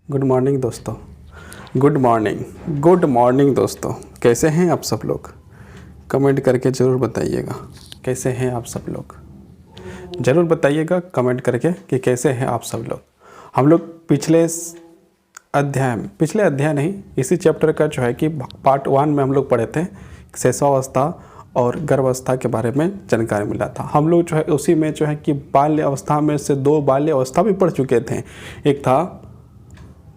Good morning दोस्तों। Good morning दोस्तों। कैसे हैं आप सब लोग? कमेंट करके ज़रूर बताइएगा कैसे हैं आप सब लोग। ज़रूर बताइएगा कमेंट करके कि कैसे हैं आप सब लोग। हम लोग पिछले अध्याय नहीं, इसी चैप्टर का जो है कि पार्ट 1 में हम लोग पढ़े थे शैशवावस्था और गर्भावस्था के बारे में जानकारी मिला था। हम लोग जो है उसी में जो है कि बाल्य अवस्था में से 2 बाल्य अवस्था भी पढ़ चुके थे। एक था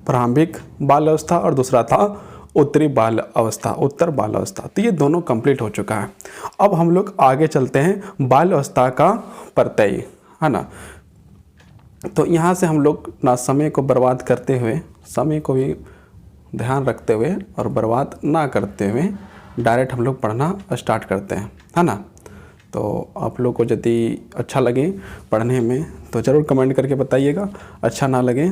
प्रारंभिक बाल अवस्था और दूसरा था उत्तर बाल अवस्था। तो ये दोनों कंप्लीट हो चुका है। अब हम लोग आगे चलते हैं बाल अवस्था का प्रत्यय, है ना। तो यहाँ से हम लोग ना समय को बर्बाद करते हुए, समय को भी ध्यान रखते हुए और बर्बाद ना करते हुए डायरेक्ट हम लोग पढ़ना स्टार्ट करते हैं, है ना। तो आप लोग को यदि अच्छा लगे पढ़ने में तो ज़रूर कमेंट करके बताइएगा, अच्छा ना लगे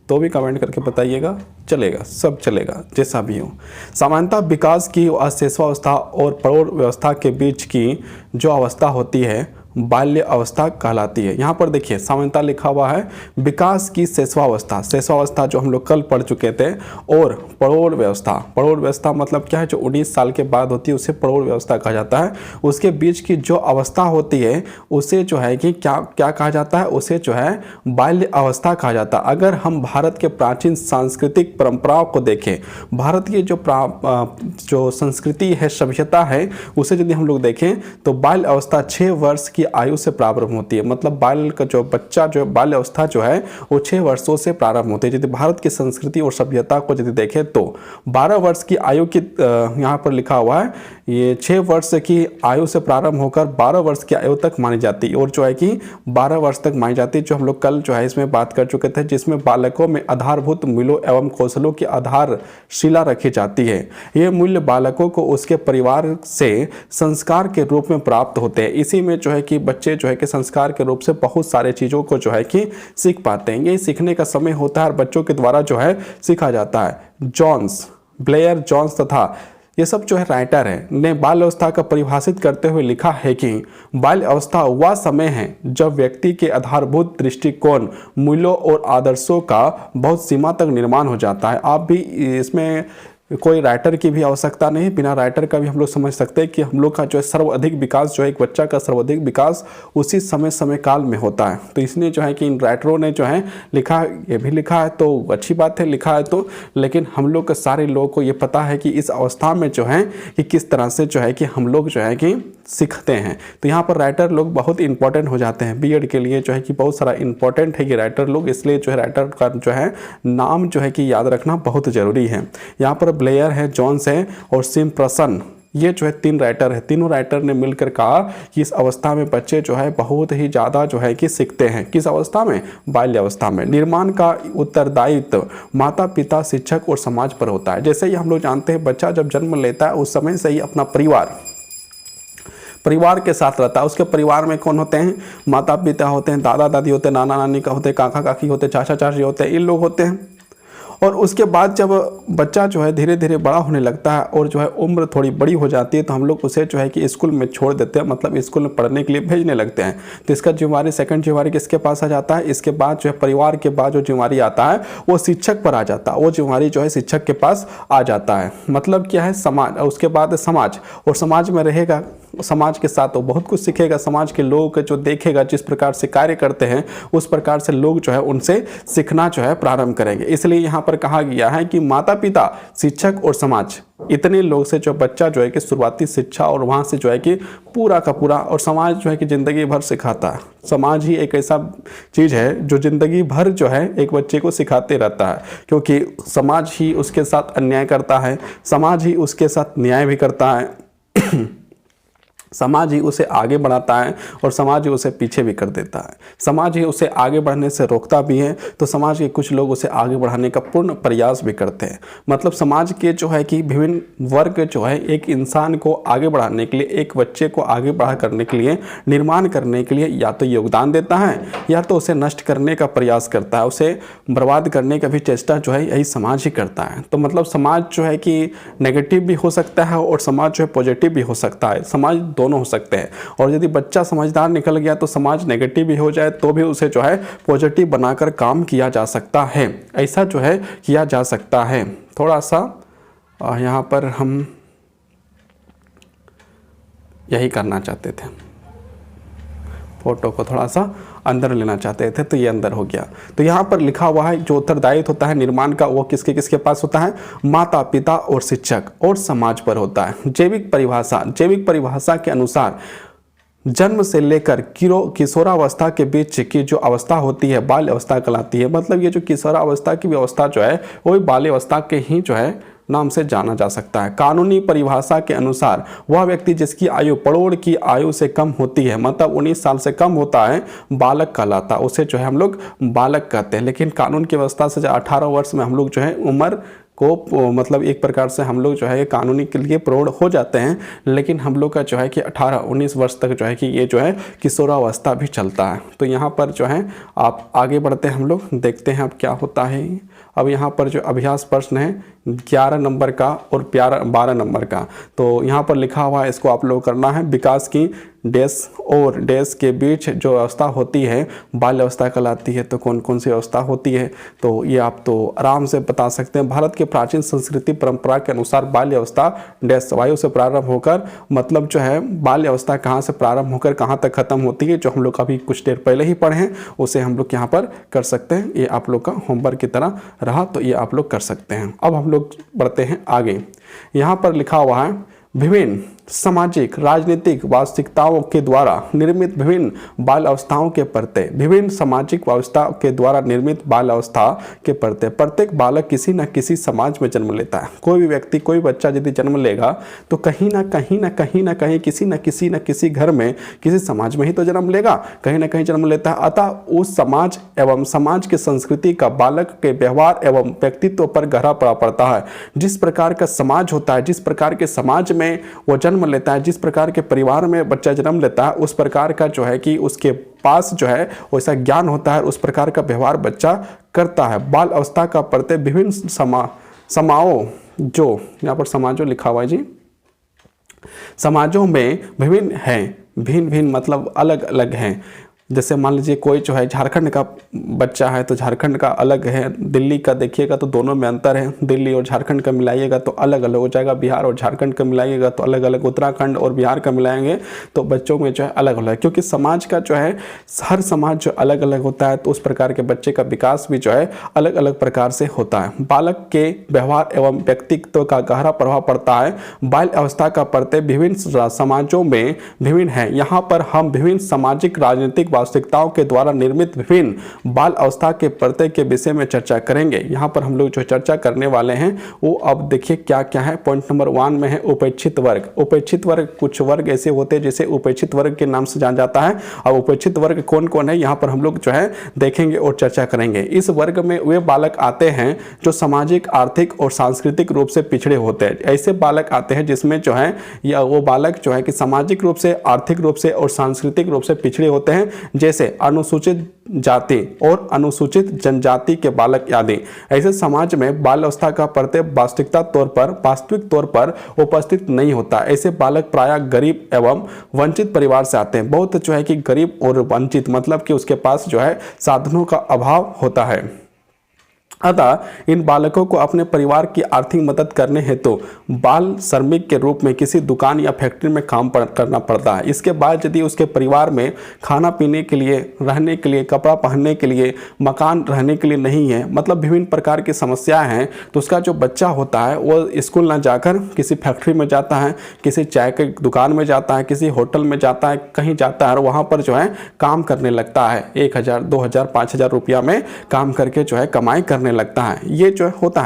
तो भी कमेंट करके बताइएगा, चलेगा, सब चलेगा, जैसा भी हो। सामान्यतः विकास की शैशवावस्था और प्रौढ़ व्यवस्था के बीच की जो अवस्था होती है बाल्य अवस्था कहलाती है। यहाँ पर देखिए सामान्यतः लिखा हुआ है विकास की शैशवावस्था जो हम लोग कल पढ़ चुके थे, और प्रौढ़ व्यवस्था मतलब क्या है, जो 19 साल के बाद होती है उसे प्रौढ़ व्यवस्था कहा जाता है। उसके बीच की जो अवस्था होती है उसे जो है कि क्या कहा जाता है, उसे जो है बाल्य अवस्था कहा जाता है। अगर हम भारत के प्राचीन सांस्कृतिक परंपराओं को देखें, भारत की जो संस्कृति है, सभ्यता है, उसे यदि हम लोग देखें तो बाल्य अवस्था 6 वर्ष की आयु से प्रारंभ होती है। मतलब बाल का जो बच्चा जो बाल्य अवस्था जो है वो 6 वर्षों से प्रारंभ होती है। यदि भारत की संस्कृति और सभ्यता को यदि देखें तो 12 वर्ष की आयु की यहाँ पर लिखा हुआ है, ये 6 वर्ष की आयु से प्रारंभ होकर 12 वर्ष की आयु तक मानी जाती है, और जो है कि 12 वर्ष तक मानी जाती है, जो हम लोग कल जो है इसमें बात कर चुके थे, जिसमें बालकों में आधारभूत मूल्यों एवं कौशलों की आधारशिला रखी जाती है। ये मूल्य बालकों को उसके परिवार से संस्कार के रूप में प्राप्त होते हैं। इसी में जो है कि बच्चे जो है कि संस्कार के रूप से बहुत सारे चीज़ों को जो है कि सीख पाते हैं। ये सीखने का समय होता है और बच्चों के द्वारा जो है सीखा जाता है। ब्लेयर जॉन्स तथा ये सब जो है राइटर है ने बाल अवस्था का परिभाषित करते हुए लिखा है कि बाल अवस्था वह समय है जब व्यक्ति के आधारभूत दृष्टिकोण, मूल्यों और आदर्शों का बहुत सीमा तक निर्माण हो जाता है। आप भी इसमें कोई राइटर की भी आवश्यकता नहीं, बिना राइटर का भी हम लोग समझ सकते हैं कि हम लोग का जो है सर्वाधिक विकास जो है एक बच्चा का सर्वाधिक विकास उसी समय काल में होता है। तो इसलिए जो है कि इन राइटरों ने जो है लिखा, ये भी लिखा है तो अच्छी बात है, लिखा है तो, लेकिन हम लोग के सारे लोगों को ये पता है कि इस अवस्था में जो है कि किस तरह से जो है कि हम लोग जो है कि सीखते हैं। तो यहाँ पर राइटर लोग बहुत इंपॉर्टेंट हो जाते हैं बीएड के लिए, जो है कि बहुत सारा इंपॉर्टेंट है कि राइटर लोग, इसलिए जो है राइटर का जो है नाम जो है कि याद रखना बहुत ज़रूरी है। यहाँ पर ब्लेयर है, जॉन्स है और सिम्प्रसन, ये जो है 3 राइटर है। तीनों राइटर ने मिलकर कहा कि इस अवस्था में बच्चे जो है बहुत ही ज़्यादा जो है कि सीखते हैं। किस अवस्था में? बाल्य अवस्था में। निर्माण का उत्तरदायित्व माता पिता, शिक्षक और समाज पर होता है। जैसे ही हम लोग जानते हैं बच्चा जब जन्म लेता है उस समय से ही अपना परिवार के साथ रहता है। उसके परिवार में कौन होते हैं? माता पिता होते हैं, दादा दादी होते हैं, नाना नानी का होते हैं, काका काकी होते हैं, चाचा चाची होते हैं, इन लोग होते हैं। और उसके बाद जब बच्चा जो है धीरे धीरे बड़ा होने लगता है और जो है उम्र थोड़ी बड़ी हो जाती है तो हम लोग उसे जो है कि स्कूल में छोड़ देते हैं, मतलब स्कूल में पढ़ने के लिए भेजने लगते हैं। तो इसका जिम्मेवारी, सेकंड जिम्मेवारी किसके पास आ जाता है? इसके बाद जो है परिवार के बाद जो जिम्मेवारी आता है वो शिक्षक पर आ जाता है। वो जिम्मेवारी जो है शिक्षक के पास आ जाता है। मतलब क्या है? समाज। उसके बाद समाज, और समाज में रहेगा, समाज के साथ वो बहुत कुछ सीखेगा। समाज के लोग जो देखेगा जिस प्रकार से कार्य करते हैं उस प्रकार से लोग जो है उनसे सीखना जो है प्रारंभ करेंगे। इसलिए यहाँ पर कहा गया है कि माता पिता, शिक्षक और समाज, इतने लोग से जो बच्चा जो है कि शुरुआती शिक्षा और वहाँ से जो है कि पूरा का पूरा, और समाज जो है कि ज़िंदगी भर सिखाता है। समाज ही एक ऐसा चीज़ है जो ज़िंदगी भर जो है एक बच्चे को सिखाते रहता है, क्योंकि समाज ही उसके साथ अन्याय करता है, समाज ही उसके साथ न्याय भी करता है समाज ही उसे आगे बढ़ाता है और समाज ही उसे पीछे भी कर देता है। समाज ही उसे आगे बढ़ने से रोकता भी है, तो समाज के कुछ लोग उसे आगे बढ़ाने का पूर्ण प्रयास भी करते हैं। मतलब समाज के जो है कि विभिन्न वर्ग जो है एक इंसान को आगे बढ़ाने के लिए, एक बच्चे को आगे बढ़ा करने के लिए, निर्माण करने के लिए या तो योगदान देता है या तो उसे नष्ट करने का प्रयास करता है, उसे बर्बाद करने का भी चेष्टा जो है यही समाज ही करता है। तो मतलब समाज जो है कि नेगेटिव भी हो सकता है और समाज जो है पॉजिटिव भी हो सकता है। समाज दोनों हो सकते हैं। और यदि बच्चा समझदार निकल गया तो समाज नेगेटिव भी हो जाए तो भी उसे जो है पॉजिटिव बनाकर काम किया जा सकता है, ऐसा जो है किया जा सकता है। थोड़ा सा यहाँ पर हम यही करना चाहते थे, फोटो को थोड़ा सा अंदर लेना चाहते थे तो ये अंदर हो गया। तो यहाँ पर लिखा हुआ है जो उत्तरदायित्व होता है निर्माण का वो किसके किसके पास होता है, माता पिता और शिक्षक और समाज पर होता है। जैविक परिभाषा के अनुसार जन्म से लेकर किशोरावस्था के बीच की जो अवस्था होती है बाल्य अवस्था कहलाती है। मतलब ये जो किशोरावस्था की व्यवस्था जो है वो बाल्य अवस्था के ही जो है नाम से जाना जा सकता है। कानूनी परिभाषा के अनुसार वह व्यक्ति जिसकी आयु पड़ोड़ की आयु से कम होती है, मतलब 19 साल से कम होता है, बालक कहलाता है, उसे जो है हम लोग बालक कहते हैं। लेकिन कानून की व्यवस्था से 18 वर्ष में हम लोग जो है उम्र को मतलब एक प्रकार से हम लोग जो है कानूनी के लिए प्रौढ़ हो जाते हैं, लेकिन हम लोग का जो है कि 18-19 वर्ष तक जो है कि ये जो है किशोरावस्था भी चलता है। तो यहाँ पर जो है आप आगे बढ़ते हैं, हम लोग देखते हैं अब क्या होता है। अब यहाँ पर जो अभ्यास प्रश्न है 11 नंबर का और 12 नंबर का, तो यहाँ पर लिखा हुआ है, इसको आप लोग करना है। विकास की डैश और डैश के बीच जो अवस्था होती है बाल्य अवस्था कहलाती है। तो कौन कौन सी अवस्था होती है तो ये आप तो आराम से बता सकते हैं। भारत के प्राचीन संस्कृति परंपरा के अनुसार बाल्य अवस्था डैश वायु से प्रारंभ होकर, मतलब जो है बाल्य अवस्था कहाँ से प्रारंभ होकर कहाँ तक खत्म होती है, जो हम लोग अभी कुछ देर पहले ही पढ़े हैं उसे हम लोग यहाँ पर कर सकते हैं। ये आप लोग का होमवर्क की तरह रहा, तो ये आप लोग कर सकते हैं। अब हम लोग बढ़ते हैं आगे। यहाँ पर लिखा हुआ है विभिन्न सामाजिक राजनीतिक वास्तविकताओं के द्वारा निर्मित विभिन्न बाल अवस्थाओं के परते। विभिन्न सामाजिक व्यवस्था के द्वारा निर्मित बाल अवस्था के परते। प्रत्येक बालक किसी न किसी समाज में जन्म लेता है। कोई भी व्यक्ति, कोई बच्चा यदि जन्म लेगा तो कहीं ना कहीं किसी न किसी घर में, किसी समाज में ही तो जन्म लेगा, कहीं ना कहीं जन्म लेता है। अतः उस समाज एवं समाज की संस्कृति का बालक के व्यवहार एवं व्यक्तित्व पर गहरा प्रभाव पड़ता है। जिस प्रकार का समाज होता है, जिस प्रकार के समाज में वो जन्म लेता है, जिस प्रकार के परिवार में बच्चा जन्म लेता है, उस प्रकार का जो है कि उसके पास जो है वैसा ज्ञान होता है, उस प्रकार का व्यवहार बच्चा करता है। बाल अवस्था का पड़ते विभिन्न समाओं, जो यहाँ पर समाजों लिखा हुआ है जी, समाजों में विभिन्न हैं, भिन्न मतलब अलग अलग हैं। जैसे मान लीजिए कोई जो है झारखंड का बच्चा है तो झारखंड का अलग है, दिल्ली का देखिएगा तो दोनों में अंतर है, दिल्ली और झारखंड का मिलाइएगा तो अलग अलग हो जाएगा, बिहार और झारखंड का मिलाइएगा तो अलग अलग, उत्तराखंड और बिहार का मिलाएंगे तो बच्चों में जो है अलग अलग, क्योंकि समाज का जो है हर समाज जो अलग अलग होता है तो उस प्रकार के बच्चे का विकास भी जो है अलग अलग प्रकार से होता है। बालक के व्यवहार एवं व्यक्तित्व का गहरा प्रभाव पड़ता है। बाल अवस्था का पड़ते विभिन्न समाजों में विभिन्न है। यहाँ पर हम विभिन्न सामाजिक राजनीतिक वास्तविकताओं के द्वारा निर्मित विभिन्न बाल अवस्था के पर्दे के विषय में चर्चा करेंगे। यहाँ पर हम लोग जो चर्चा करने वाले हैं वो अब देखिए क्या क्या है। पॉइंट नंबर 1 में है उपेक्षित वर्ग। उपेक्षित वर्ग, कुछ वर्ग ऐसे होते हैं जिसे उपेक्षित वर्ग के नाम से जाना जाता है। अब उपेक्षित वर्ग कौन कौन है यहाँ पर हम लोग जो है देखेंगे और चर्चा करेंगे। इस वर्ग में वे बालक आते हैं जो सामाजिक, आर्थिक और सांस्कृतिक रूप से पिछड़े होते हैं। ऐसे बालक आते हैं जिसमें जो है या वो बालक जो है कि सामाजिक रूप से, आर्थिक रूप से और सांस्कृतिक रूप से पिछड़े होते हैं, जैसे अनुसूचित जाति और अनुसूचित जनजाति के बालक आदि। ऐसे समाज में बाल अवस्था का पर्दे वास्तविक तौर पर उपस्थित नहीं होता। ऐसे बालक प्रायः गरीब एवं वंचित परिवार से आते हैं। बहुत जो है कि गरीब और वंचित, मतलब कि उसके पास जो है साधनों का अभाव होता है। अतः इन बालकों को अपने परिवार की आर्थिक मदद करने हेतु बाल श्रमिक के रूप में किसी दुकान या फैक्ट्री में काम करना पड़ता है। इसके बाद यदि उसके परिवार में खाना पीने के लिए, रहने के लिए, कपड़ा पहनने के लिए, मकान रहने के लिए नहीं है, मतलब विभिन्न प्रकार की समस्याएं हैं, तो उसका जो बच्चा होता है वो स्कूल ना जाकर किसी फैक्ट्री में जाता है, किसी चाय की दुकान में जाता है, किसी होटल में जाता है, कहीं जाता है और वहाँ पर जो है काम करने लगता है। 1000, 2000, 5000 रुपया में काम करके जो है कमाई करने लगता है। ये जो होता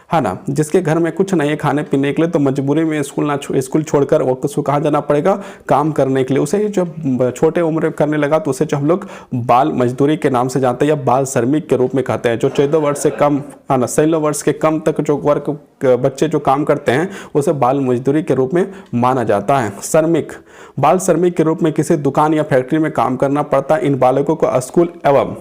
है ना, जिसके घर में कुछ नहीं है खाने पीने के लिए, तो मजबूरी में स्कूल छोड़कर उसको कहाँ जाना पड़ेगा, काम करने के लिए। उसे जो छोटे उम्र करने लगा तो उसे जो हम लोग बाल मजदूरी के नाम से जानते हैं या बाल श्रमिक के रूप में कहते हैं। जो 14 वर्ष से कम, है ना, 16 वर्ष के कम तक जो वर्ग बच्चे जो काम करते हैं उसे बाल मजदूरी के रूप में माना जाता है। श्रमिक, बाल श्रमिक के रूप में किसी दुकान या फैक्ट्री में काम करना पड़ता है। इन बालकों को स्कूल एवं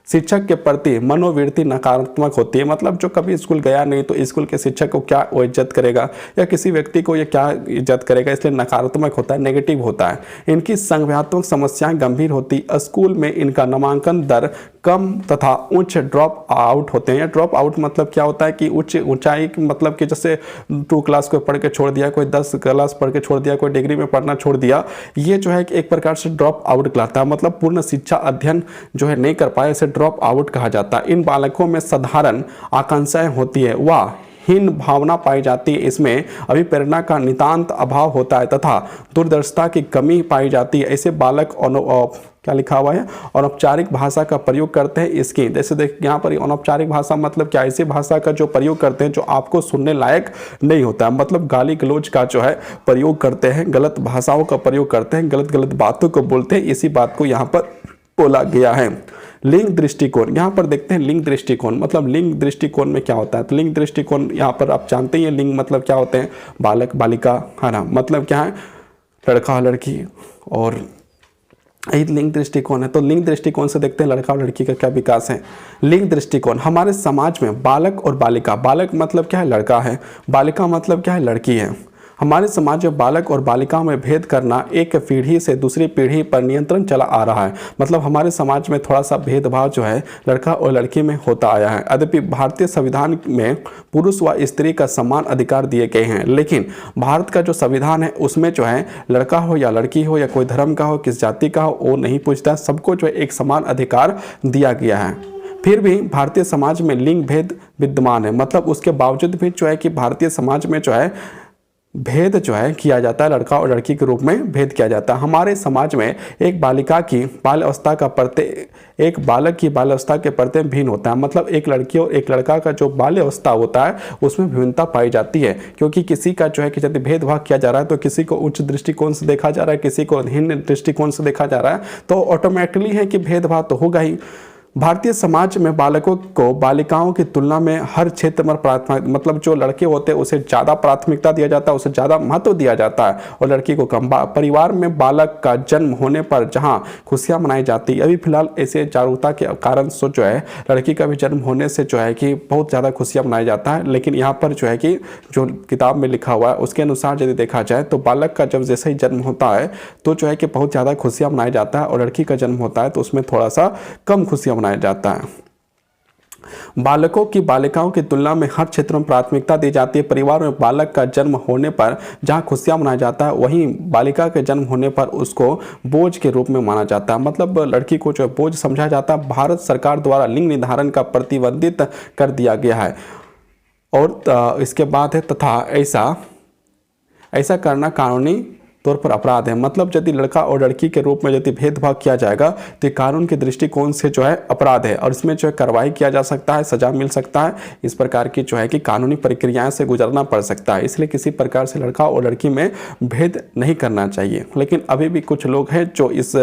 शिक्षक के प्रति मनोवृत्ति नकारात्मक होती है, मतलब जो कभी स्कूल गया नहीं तो स्कूल के शिक्षक को क्या वो इज्जत करेगा या किसी व्यक्ति को ये क्या इज्जत करेगा, इसलिए नकारात्मक होता है, नेगेटिव होता है। इनकी संज्ञानात्मक समस्याएं गंभीर होती, स्कूल में इनका नामांकन दर कम तथा उच्च ड्रॉप आउट होते हैं। ड्रॉप आउट मतलब क्या होता है कि उच्च ऊंचाई मतलब कि जैसे 2 क्लास को पढ़ के छोड़ दिया, कोई 10 क्लास पढ़ के छोड़ दिया, कोई डिग्री में पढ़ना छोड़ दिया, ये जो है कि एक प्रकार से ड्रॉप आउट कहलाता है, मतलब पूर्ण शिक्षा अध्ययन जो है नहीं कर पाए, इसे ड्रॉप आउट कहा जाता है। इन बालकों में साधारण आकांक्षाएं होती है व हीन भावना पाई जाती है, इसमें अभिप्रेरणा का नितांत अभाव होता है तथा दूरदर्शिता की कमी पाई जाती है। ऐसे बालक क्या लिखा हुआ है, अनौपचारिक भाषा का प्रयोग करते हैं। इसकी जैसे देख यहाँ पर अनौपचारिक भाषा मतलब क्या, ऐसी भाषा का जो प्रयोग करते हैं जो आपको सुनने लायक नहीं होता है, मतलब गाली गलौज का जो है प्रयोग करते हैं, गलत भाषाओं का प्रयोग करते हैं, गलत गलत बातों को बोलते हैं, इसी बात को यहाँ पर बोला गया है। लिंग दृष्टिकोण, यहाँ पर देखते हैं लिंग दृष्टिकोण, मतलब लिंग दृष्टिकोण में क्या होता है, तो लिंग दृष्टिकोण यहाँ पर आप जानते ही हैं लिंग मतलब क्या होते हैं, बालक बालिका, है ना, मतलब क्या है लड़का लड़की, और यही लिंग दृष्टिकोण है। तो लिंग दृष्टिकोण से देखते हैं लड़का और लड़की का क्या विकास है। लिंग दृष्टिकोण, हमारे समाज में बालक और बालिका, बालक मतलब क्या है लड़का है, बालिका मतलब क्या है लड़की है। हमारे समाज में बालक और बालिकाओं में भेद करना एक पीढ़ी से दूसरी पीढ़ी पर नियंत्रण चला आ रहा है, मतलब हमारे समाज में थोड़ा सा भेदभाव जो है लड़का और लड़की में होता आया है। यद्यपि भारतीय संविधान में पुरुष व स्त्री का समान अधिकार दिए गए हैं, लेकिन भारत का जो संविधान है उसमें जो है लड़का हो या लड़की हो या कोई धर्म का हो, किस जाति का हो, वो नहीं पूछता, सबको जो है एक समान अधिकार दिया गया है। फिर भी भारतीय समाज में लिंग भेद विद्यमान है, मतलब उसके बावजूद भी जो है कि भारतीय समाज में जो है भेद जो है किया जाता है, लड़का और लड़की के रूप में भेद किया जाता है। हमारे समाज में एक बालिका की बाल अवस्था का प्रत्यय एक बालक की बाल अवस्था के प्रत्यय भिन्न होता है, मतलब एक लड़की और एक लड़का का जो बाल्य अवस्था होता है उसमें विभिन्नता पाई जाती है, क्योंकि किसी का जो है कि यदि भेदभाव किया जा रहा है तो किसी को उच्च दृष्टिकोण से देखा जा रहा है, किसी को हीन दृष्टिकोण से देखा जा रहा है, तो ऑटोमेटिकली है कि भेदभाव तो होगा ही। भारतीय समाज में बालकों को बालिकाओं की तुलना में हर क्षेत्र में प्राथमिकता, मतलब जो लड़के होते हैं उसे ज़्यादा प्राथमिकता दिया जाता है, उसे ज़्यादा महत्व दिया जाता है और लड़की को कम। परिवार में बालक का जन्म होने पर जहां खुशियां मनाई जाती है, अभी फिलहाल ऐसे जागरूकता के कारण से जो है लड़की का भी जन्म होने से जो है कि बहुत ज़्यादा खुशियाँ मनाई जाता है, लेकिन यहाँ पर जो है कि जो किताब में लिखा हुआ है उसके अनुसार यदि देखा जाए तो बालक का जब जैसे ही जन्म होता है तो जो है कि बहुत ज़्यादा खुशियाँ मनाई जाता है, और लड़की का जन्म होता है तो उसमें थोड़ा सा कम खुशियाँ मनाया जाता है। बालकों की बालिकाओं की तुलना में हर क्षेत्र में प्राथमिकता दी जाती है। परिवार में बालक का जन्म होने पर जहां खुशियां मनाया जाता है, वहीं बालिका के जन्म होने पर उसको बोझ के रूप में माना जाता है, मतलब लड़की को जो बोझ समझा जाता है। भारत सरकार द्वारा लिंग निर्धारण का प्रतिबंधित कर दिया गया है। और इसके बाद है तथा ऐसा करना कानूनी तौर पर अपराध है, मतलब यदि लड़का और लड़की के रूप में यदि भेदभाव किया जाएगा तो कानून के दृष्टिकोण से जो है अपराध है, और इसमें जो है कार्रवाई किया जा सकता है, सजा मिल सकता है, इस प्रकार की जो है कि कानूनी प्रक्रियाएं से गुजरना पड़ सकता है। इसलिए किसी प्रकार से लड़का और लड़की में भेद नहीं करना चाहिए, लेकिन अभी भी कुछ लोग हैं जो इस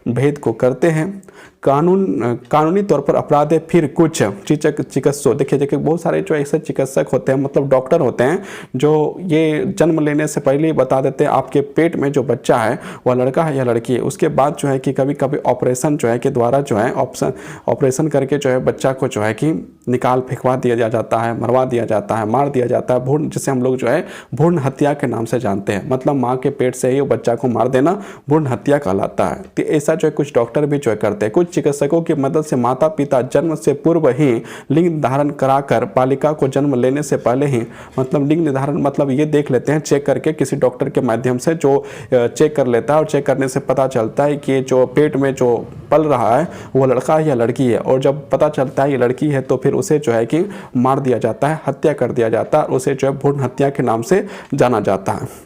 भेद को करते हैं। कानूनी तौर पर अपराध है। फिर कुछ चिकित्सक, देखिए बहुत सारे जो ऐसे चिकित्सक होते हैं, मतलब डॉक्टर होते हैं, जो ये जन्म लेने से पहले ही बता देते हैं आपके पेट में जो बच्चा है वह लड़का है या लड़की है। उसके बाद जो है कि कभी कभी ऑपरेशन जो है के द्वारा जो है ऑपरेशन करके जो है बच्चा को जो है कि निकाल फेंकवा दिया जाता है, मरवा दिया जाता है, मार दिया जाता है, भ्रूण, जिसे हम लोग जो है भ्रूण हत्या के नाम से जानते हैं, मतलब माँ के पेट से ही वो बच्चा को मार देना भ्रूण हत्या कहलाता है। तो ऐसा जो है कुछ डॉक्टर भी जो है करते हैं। कुछ चिकित्सकों की मदद से माता पिता जन्म से पूर्व ही लिंग निर्धारण कराकर बालिका को जन्म लेने से पहले ही, मतलब लिंग निर्धारण मतलब ये देख लेते हैं चेक करके, किसी डॉक्टर के माध्यम से जो चेक कर लेता है, और चेक करने से पता चलता है कि जो पेट में जो पल रहा है वो लड़का है या लड़की है, और जब पता चलता है ये लड़की है तो फिर उसे जो है कि मार दिया जाता है, हत्या कर दिया जाता है, और उसे जो है भ्रूण हत्या के नाम से जाना जाता है।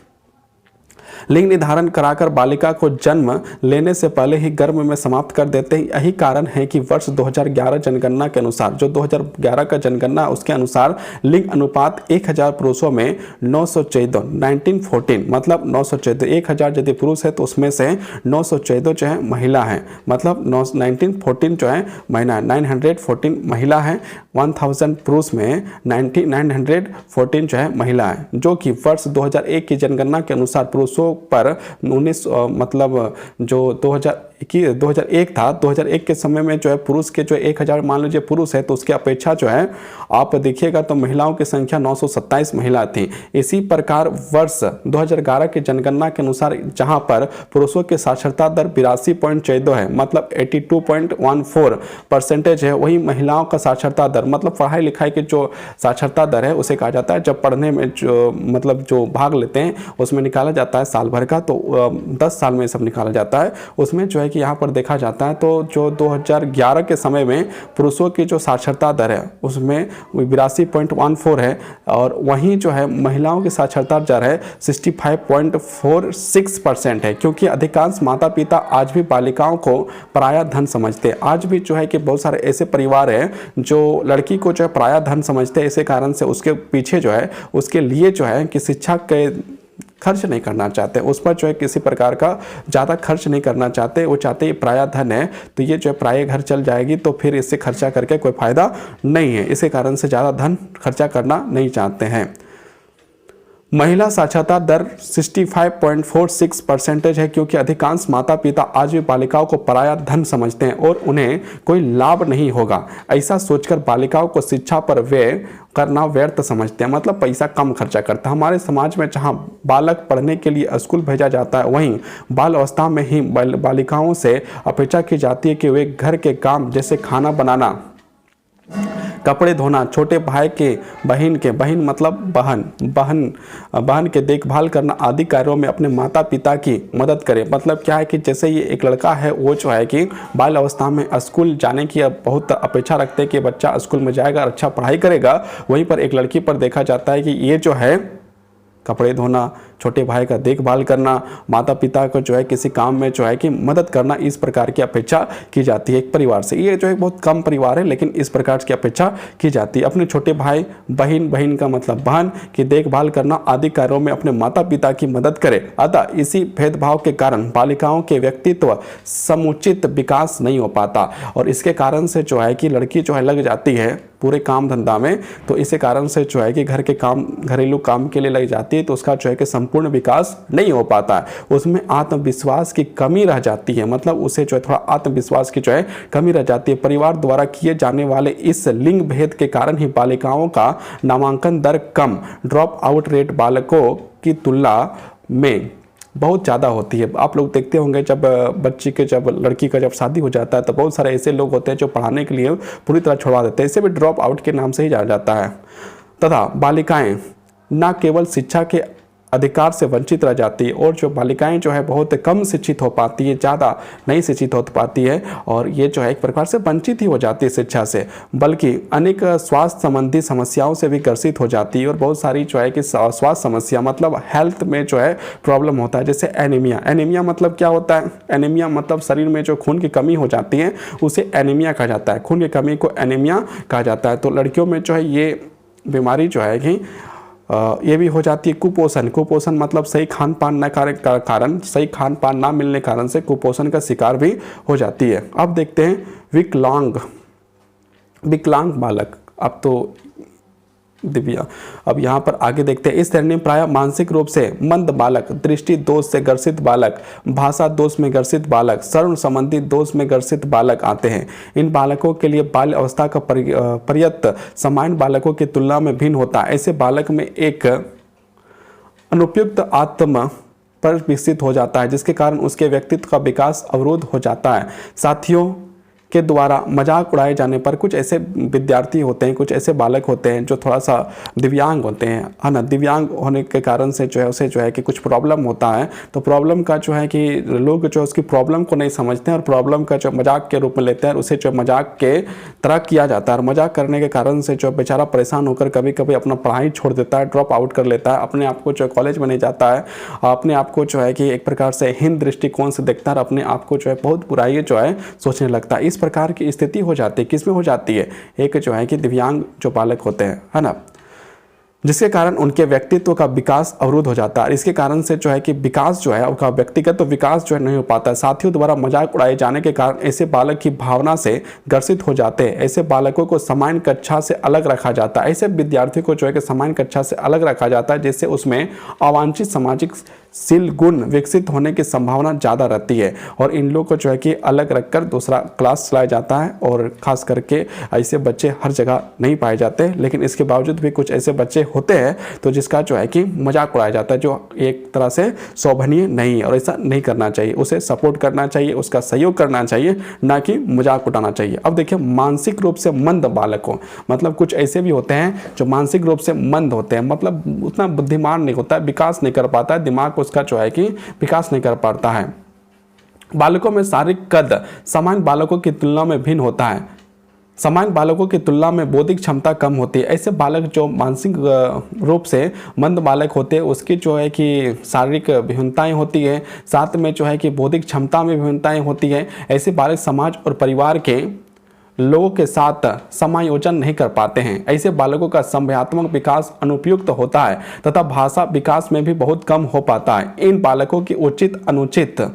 लिंग निर्धारण कराकर बालिका को जन्म लेने से पहले ही गर्भ में समाप्त कर देते हैं। यही कारण है कि वर्ष 2011 जनगणना के अनुसार, जो 2011 का जनगणना उसके अनुसार लिंग अनुपात 1000 पुरुषों में 914, 1914 मतलब 914, 1000 यदि पुरुष है तो उसमें से 914 जो है महिला है, मतलब 1914 जो है महिला, 914 महिला है, 1000 पुरुष में 914 जो है महिला है, जो कि वर्ष 2001 की जनगणना के अनुसार पुरुषों पर 19 मतलब जो कि 2001 था, 2001 के समय में जो है पुरुष के जो 1000 मान लीजिए पुरुष है तो उसकी अपेक्षा जो है आप देखिएगा तो महिलाओं की संख्या 927 महिला थी। इसी प्रकार वर्ष 2011 की जनगणना के अनुसार जहां पर पुरुषों की साक्षरता दर 82.14 है, मतलब 82.14% है, वही महिलाओं का साक्षरता दर मतलब पढ़ाई लिखाई की जो साक्षरता दर है उसे कहा जाता है जब पढ़ने में जो मतलब जो भाग लेते हैं उसमें निकाला जाता है साल भर का, तो 10 साल में सब निकाला जाता है, उसमें जो है कि यहाँ पर देखा जाता है तो जो 2011 के समय में पुरुषों की जो साक्षरता दर है उसमें 82.14 है और वहीं जो है महिलाओं की साक्षरता दर है 65.46% है, क्योंकि अधिकांश माता पिता आज भी बालिकाओं को पराया धन समझते हैं। आज भी जो है कि बहुत सारे ऐसे परिवार हैं जो लड़की को जो है पराया धन समझते हैं, इसी कारण से उसके पीछे जो है उसके लिए जो है कि शिक्षा के खर्च नहीं करना चाहते, उस पर जो है किसी प्रकार का ज़्यादा खर्च नहीं करना चाहते। वो चाहते ये पराया धन है तो ये जो है पराये घर चल जाएगी तो फिर इससे खर्चा करके कोई फ़ायदा नहीं है, इसी कारण से ज़्यादा धन खर्चा करना नहीं चाहते हैं। महिला साक्षरता दर 65.46% है, क्योंकि अधिकांश माता पिता आज भी बालिकाओं को पराया धन समझते हैं और उन्हें कोई लाभ नहीं होगा ऐसा सोचकर बालिकाओं को शिक्षा पर व्यय करना व्यर्थ समझते हैं, मतलब पैसा कम खर्चा करता है। हमारे समाज में जहां बालक पढ़ने के लिए स्कूल भेजा जाता है वहीं बाल अवस्था में ही बालिकाओं से अपेक्षा की जाती है कि वे घर के काम जैसे खाना बनाना, कपड़े धोना, छोटे भाई के बहन मतलब बहन के देखभाल करना आदि कार्यों में अपने माता पिता की मदद करें। मतलब क्या है कि जैसे ये एक लड़का है वो जो है कि बाल अवस्था में स्कूल जाने की बहुत अपेक्षा रखते हैं कि बच्चा स्कूल में जाएगा अच्छा पढ़ाई करेगा, वहीं पर एक लड़की पर देखा जाता है कि ये जो है कपड़े धोना, छोटे भाई का देखभाल करना, माता पिता को जो है किसी काम में जो है कि मदद करना, इस प्रकार की अपेक्षा की जाती है एक परिवार से। ये जो है बहुत कम परिवार है लेकिन इस प्रकार की अपेक्षा की जाती है। अपने छोटे भाई बहन का मतलब बहन की देखभाल करना आदि कार्यों में अपने माता पिता की मदद करे। अतः इसी भेदभाव के कारण बालिकाओं के व्यक्तित्व समुचित विकास नहीं हो पाता और इसके कारण से जो है कि लड़की जो है लग जाती है पूरे काम धंधा में, तो इसी कारण से जो है कि घर के काम घरेलू काम के लिए लग जाती है तो उसका जो है कि संपूर्ण विकास नहीं हो पाता है, उसमें आत्मविश्वास की कमी रह जाती है, मतलब उसे जो है थोड़ा आत्मविश्वास की जो है कमी रह जाती है। परिवार द्वारा किए जाने वाले इस लिंग भेद के कारण ही बालिकाओं का नामांकन दर कम, ड्रॉप आउट रेट बालकों की तुलना में बहुत ज़्यादा होती है। आप लोग देखते होंगे जब लड़की का जब शादी हो जाता है तो बहुत सारे ऐसे लोग होते हैं जो पढ़ाने के लिए पूरी तरह छुड़वा देते हैं, इसे भी ड्रॉप आउट के नाम से ही जाना जाता है। तथा बालिकाएं न केवल शिक्षा के अधिकार से वंचित रह जाती है और जो बालिकाएं जो है बहुत कम शिक्षित हो पाती है, ज़्यादा नहीं शिक्षित हो पाती है और ये जो है एक प्रकार से वंचित ही हो जाती है शिक्षा से, बल्कि अनेक स्वास्थ्य संबंधी समस्याओं से भी ग्रसित हो जाती है और बहुत सारी जो है कि स्वास्थ्य समस्या मतलब हेल्थ में जो है प्रॉब्लम होता है, जैसे एनीमिया मतलब क्या होता है? एनीमिया मतलब शरीर में जो खून की कमी हो जाती है उसे एनीमिया कहा जाता है, खून की कमी को एनीमिया कहा जाता है। तो लड़कियों में जो है ये बीमारी जो है कि ये भी हो जाती है। कुपोषण मतलब सही खान पान न कारण सही खान पान ना मिलने कारण से कुपोषण का शिकार भी हो जाती है। अब देखते हैं विकलांग बालक, अब तो दिव्या। अब यहाँ पर आगे देखते हैं इस श्रेणी में प्रायः मानसिक रूप से मंद बालक, दृष्टि दोष से ग्रसित बालक, भाषा दोष में ग्रसित बालक, श्रवण संबंधी दोष में ग्रसित बालक आते हैं। इन बालकों के लिए बाल्य अवस्था का प्रयत्न सामान्य बालकों की तुलना में भिन्न होता है। ऐसे बालक में एक अनुपयुक्त आत्म पर विकसित हो जाता है जिसके कारण उसके व्यक्तित्व का विकास अवरुद्ध हो जाता है। साथियों के द्वारा मजाक उड़ाए जाने पर कुछ ऐसे विद्यार्थी होते हैं, कुछ ऐसे बालक होते हैं जो थोड़ा सा दिव्यांग होते हैं, है ना। दिव्यांग होने के कारण से जो है उसे जो है कि कुछ प्रॉब्लम होता है, तो प्रॉब्लम का जो है कि लोग जो उसकी प्रॉब्लम को नहीं समझते हैं और प्रॉब्लम का जो मजाक के रूप में लेते हैं और उसे जो मजाक के तरह किया जाता है और मजाक करने के कारण से जो बेचारा परेशान होकर कभी कभी अपना पढ़ाई छोड़ देता है, ड्रॉप आउट कर लेता है, अपने आप को जो कॉलेज में नहीं जाता है, अपने आप को जो है कि एक प्रकार से हीन दृष्टिकोण से देखता है और अपने आप को जो है बहुत बुराई जो है सोचने लगता है। इस प्रकार की स्थिति हो जाती है, किसमें हो जाती है? एक जो है कि दिव्यांग जो बालक होते हैं, है ना, जिसके कारण उनके व्यक्तित्व का विकास अवरुद्ध हो जाता है। इसके कारण से जो है कि विकास जो है उनका व्यक्तिगत तो विकास जो है नहीं हो पाता है। साथियों द्वारा मजाक उड़ाए जाने के कारण ऐसे बालक की भावना से ग्रसित हो जाते हैं। ऐसे बालकों को सामान्य कक्षा से अलग रखा जाता है। ऐसे विद्यार्थी को जो है कि सामान्य कक्षा से अलग रखा जाता है जिससे उसमें अवांछित सामाजिक शील गुण विकसित होने की संभावना ज़्यादा रहती है और इन लोगों को जो है कि अलग रखकर दूसरा क्लास चलाया जाता है। और ख़ास करके ऐसे बच्चे हर जगह नहीं पाए जाते, लेकिन इसके बावजूद भी कुछ ऐसे बच्चे होते हैं तो जिसका जो है कि मजाक उड़ाया जाता है, जो एक तरह से शोभनीय नहीं है और ऐसा नहीं करना चाहिए। उसे सपोर्ट करना चाहिए, उसका सहयोग करना चाहिए, ना कि मजाक उड़ाना चाहिए। अब देखिए, मानसिक रूप से मंद बालकों, मतलब कुछ ऐसे भी होते हैं जो मानसिक रूप से मंद होते हैं, मतलब उतना बुद्धिमान नहीं होता है, विकास नहीं कर पाता है, दिमाग उसका जो है कि विकास नहीं कर पाता है। बालकों में शारीरिक कद सामान्य बालकों की तुलना में भिन्न होता है। सामान्य बालकों की तुलना में बौद्धिक क्षमता कम होती है। ऐसे बालक जो मानसिक रूप से मंद बालक होते हैं उसकी जो है कि शारीरिक भिन्नताएं होती है, साथ में जो है कि बौद्धिक क्षमता में भिन्नताएं होती है। ऐसे बालक समाज और परिवार के लोगों के साथ समायोजन नहीं कर पाते हैं। ऐसे बालकों का संज्ञानात्मक विकास अनुपयुक्त होता है तथा भाषा विकास में भी बहुत कम हो पाता है। इन बालकों की उचित अनुचित,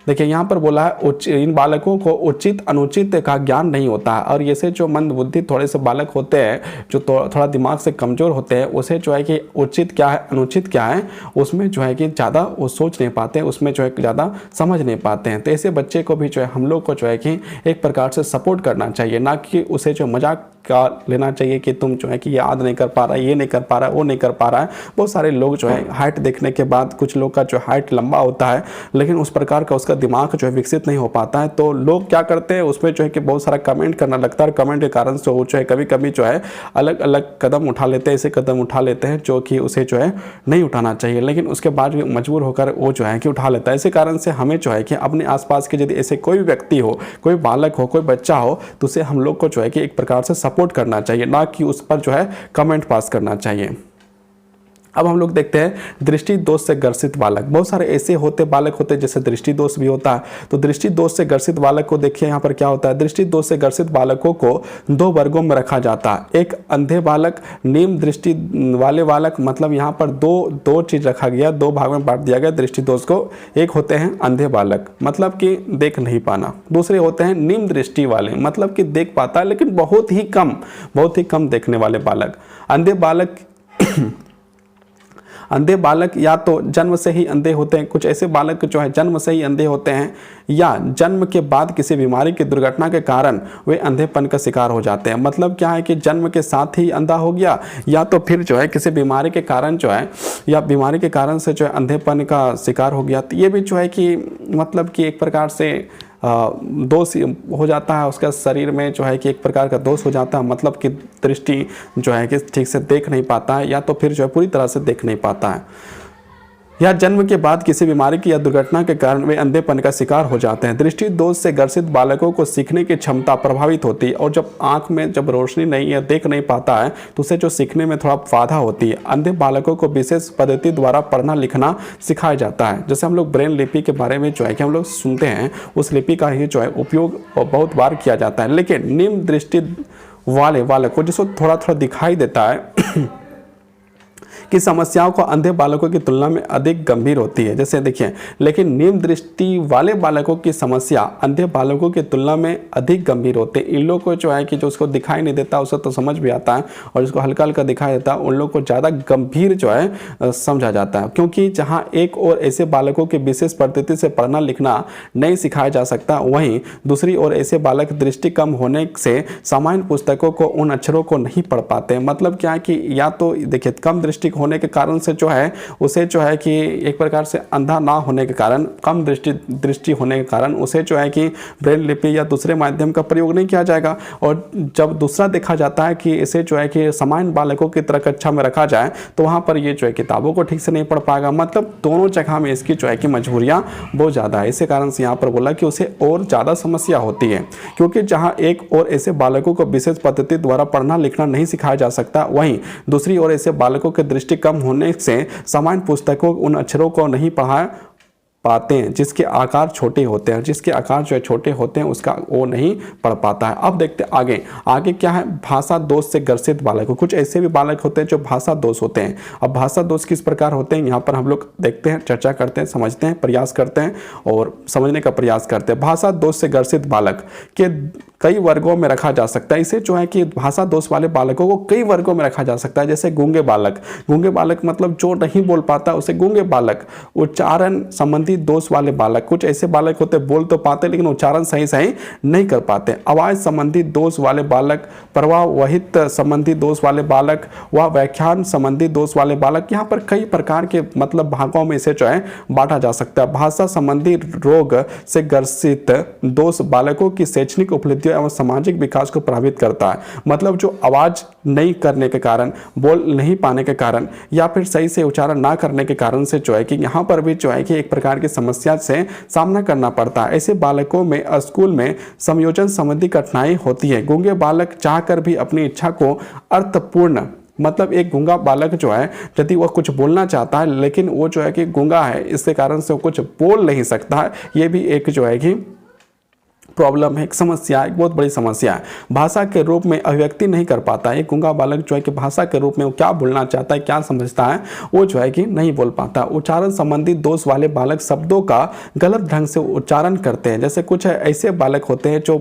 देखिए यहाँ पर बोला है इन बालकों को उचित अनुचित का ज्ञान नहीं होता है। और ऐसे जो मंद बुद्धि थोड़े से बालक होते हैं जो थोड़ा दिमाग से कमज़ोर होते हैं, उसे जो है कि उचित क्या है अनुचित क्या है उसमें जो है कि ज़्यादा वो सोच नहीं पाते, उसमें जो है ज़्यादा समझ नहीं पाते हैं। तो ऐसे बच्चे को भी जो है हम लोग को जो है कि एक प्रकार से सपोर्ट करना चाहिए, ना कि उसे जो मजाक का लेना चाहिए कि तुम जो है कि याद नहीं कर पा रहा है, ये नहीं कर पा रहा है, वो नहीं कर पा रहा है। बहुत सारे लोग जो है हाइट देखने के बाद, कुछ लोग का जो हाइट लंबा होता है लेकिन उस प्रकार का उसका दिमाग जो है विकसित नहीं हो पाता है, तो लोग क्या करते हैं उसमें जो है कि बहुत सारा कमेंट करना लगता है। कमेंट के कारण से वो जो है कभी कभी जो है अलग अलग कदम उठा लेते हैं, ऐसे कदम उठा लेते हैं जो कि उसे जो है नहीं उठाना चाहिए, लेकिन उसके बाद भी मजबूर होकर वो जो है कि उठा लेता है। इसी कारण से हमें जो है कि अपने आसपास के यदि ऐसे कोई व्यक्ति हो, कोई बालक हो, कोई बच्चा हो, तो उसे हम लोग को जो है कि एक प्रकार से सपोर्ट करना चाहिए, ना कि उस पर जो है कमेंट पास करना चाहिए। अब हम लोग देखते हैं दृष्टि दोष से ग्रसित बालक। बहुत सारे ऐसे होते बालक होते हैं जैसे दृष्टि दोष भी होता है। तो दृष्टि दोष से ग्रसित बालक को देखिए यहाँ पर क्या होता है। दृष्टि दोष से ग्रसित बालकों को दो वर्गों में रखा जाता है। एक अंधे बालक, निम्न दृष्टि वाले बालक, मतलब यहाँ पर दो चीज रखा गया, दो भाग में बांट दिया गया दृष्टि दोष को। एक होते हैं अंधे बालक, मतलब कि देख नहीं पाना। दूसरे होते हैं निम्न दृष्टि वाले, मतलब कि देख पाता है लेकिन बहुत ही कम देखने वाले बालक। अंधे बालक या तो जन्म से ही अंधे होते हैं, कुछ ऐसे बालक जो है जन्म से ही अंधे होते हैं, या जन्म के बाद किसी बीमारी की दुर्घटना के कारण वे अंधेपन का शिकार हो जाते हैं। मतलब क्या है कि जन्म के साथ ही अंधा हो गया, या तो फिर जो है किसी बीमारी के कारण जो है, या बीमारी के कारण से जो है अंधेपन का शिकार हो गया। तो ये भी जो है कि मतलब कि एक प्रकार से दोष हो जाता है, उसका शरीर में जो है कि एक प्रकार का दोष हो जाता है, मतलब कि दृष्टि जो है कि ठीक से देख नहीं पाता है, या तो फिर जो है पूरी तरह से देख नहीं पाता है, या जन्म के बाद किसी बीमारी की या दुर्घटना के कारण वे अंधेपन का शिकार हो जाते हैं। दृष्टि दोष से ग्रसित बालकों को सीखने की क्षमता प्रभावित होती है, और जब आंख में जब रोशनी नहीं है, देख नहीं पाता है, तो उसे जो सीखने में थोड़ा बाधा होती है। अंधे बालकों को विशेष पद्धति द्वारा पढ़ना लिखना सिखाया जाता है। जैसे हम लोग ब्रेन लिपि के बारे में जो है कि हम लोग सुनते हैं, उस लिपि का ही जो है उपयोग बहुत बार किया जाता है। लेकिन निम्न दृष्टि वाले बालक को जिसको थोड़ा थोड़ा दिखाई देता है की समस्याओं को अंधे बालकों की तुलना में अधिक गंभीर होती है। जैसे देखिए, लेकिन निम्न दृष्टि वाले बालकों की समस्या अंधे बालकों की तुलना में अधिक गंभीर होते हैं। इन लोगों को जो है कि जो उसको दिखाई नहीं देता उसे तो समझ भी आता है, और जिसको हल्का हल्का दिखाई देता है उन लोगों को ज़्यादा गंभीर जो है समझा जाता है। क्योंकि जहाँ एक और ऐसे बालकों की विशेष पद्धति से पढ़ना लिखना नहीं सिखाया जा सकता, वहीं दूसरी ओर ऐसे बालक दृष्टि कम होने से सामान्य पुस्तकों को, उन अक्षरों को नहीं पढ़ पाते। मतलब क्या है कि या तो देखिए कम दृष्टि होने के कारण से जो है उसे जो है कि एक प्रकार से अंधा ना होने के कारण, कम दृष्टि होने के कारण उसे जो है कि ब्रेल लिपि या दूसरे माध्यम का प्रयोग नहीं किया जाएगा। और जब दूसरा देखा जाता है कि इसे जो है कि सामान्य बालकों की तरह कक्षा में रखा जाए, तो वहाँ पर ये जो है किताबों को ठीक से नहीं पढ़ पाएगा। मतलब दोनों जगह में इसकी जो है कि मजबूरियाँ बहुत ज़्यादा है। इसी कारण से यहाँ पर बोला कि उसे और ज़्यादा समस्या होती है, क्योंकि जहाँ एक और ऐसे बालकों को विशेष पद्धति द्वारा पढ़ना लिखना नहीं सिखाया जा सकता, वहीं दूसरी ओर ऐसे बालकों की दृष्टि कम होने से सामान्य पुस्तकों उन अक्षरों को नहीं पढ़ा पाते हैं, जिसके आकार छोटे होते हैं, जिसके आकार जो है छोटे होते हैं उसका वो नहीं पढ़ पाता है। अब देखते हैं आगे, आगे क्या है, भाषा दोष से ग्रसित बालक। कुछ ऐसे भी बालक होते हैं जो भाषा दोष होते हैं। अब भाषा दोष किस प्रकार होते हैं यहाँ पर हम लोग देखते हैं, चर्चा करते हैं, समझते हैं, प्रयास करते हैं और समझने का प्रयास करते हैं। भाषा दोष से ग्रसित बालक के कई वर्गों में रखा जा सकता है। इसे जो है कि भाषा दोष वाले बालकों को कई वर्गों में रखा जा सकता है। जैसे गूंगे बालक, गूंगे बालक मतलब जो नहीं बोल पाता उसे गूंगे बालक। उच्चारण संबंधी दोष वाले बालक, कुछ ऐसे बालक होते बोल तो पाते लेकिन उच्चारण सही सही नहीं कर पाते। आवाज संबंधी दोष वाले बालक, प्रवाहित संबंधी दोष वाले बालक व व्याख्यान संबंधी दोष वाले बालक। यहाँ पर कई प्रकार के मतलब भागों में इसे जो है बांटा जा सकता है। भाषा संबंधी रोग से ग्रसित दोष बालकों की शैक्षणिक उपलब्धियों एवं सामाजिक विकास को प्रभावित करता है। मतलब जो आवाज नहीं करने के कारण, बोल नहीं पाने के कारण या फिर सही से उच्चारण ना करने के कारण से जो है कि यहाँ पर भी जो है कि एक प्रकार की समस्या से सामना करना पड़ता है। ऐसे बालकों में स्कूल में संयोजन संबंधी कठिनाई होती है। गूंगे बालक चाहकर भी अपनी इच्छा को अर्थपूर्ण, मतलब एक गूंगा बालक जो है यदि वह कुछ बोलना चाहता है लेकिन वो जो है कि गूंगा है, इसके कारण से वो कुछ बोल नहीं सकता है। ये भी एक जो है कि प्रॉब्लम है, एक समस्या, एक बहुत बड़ी समस्या है। भाषा के रूप में अभिव्यक्ति नहीं कर पाता है। एक गूंगा बालक जो है कि भाषा के रूप में वो क्या बोलना चाहता है, क्या समझता है, वो जो है कि नहीं बोल पाता। उच्चारण संबंधी दोष वाले बालक शब्दों का गलत ढंग से उच्चारण करते हैं। जैसे कुछ ऐसे बालक होते हैं जो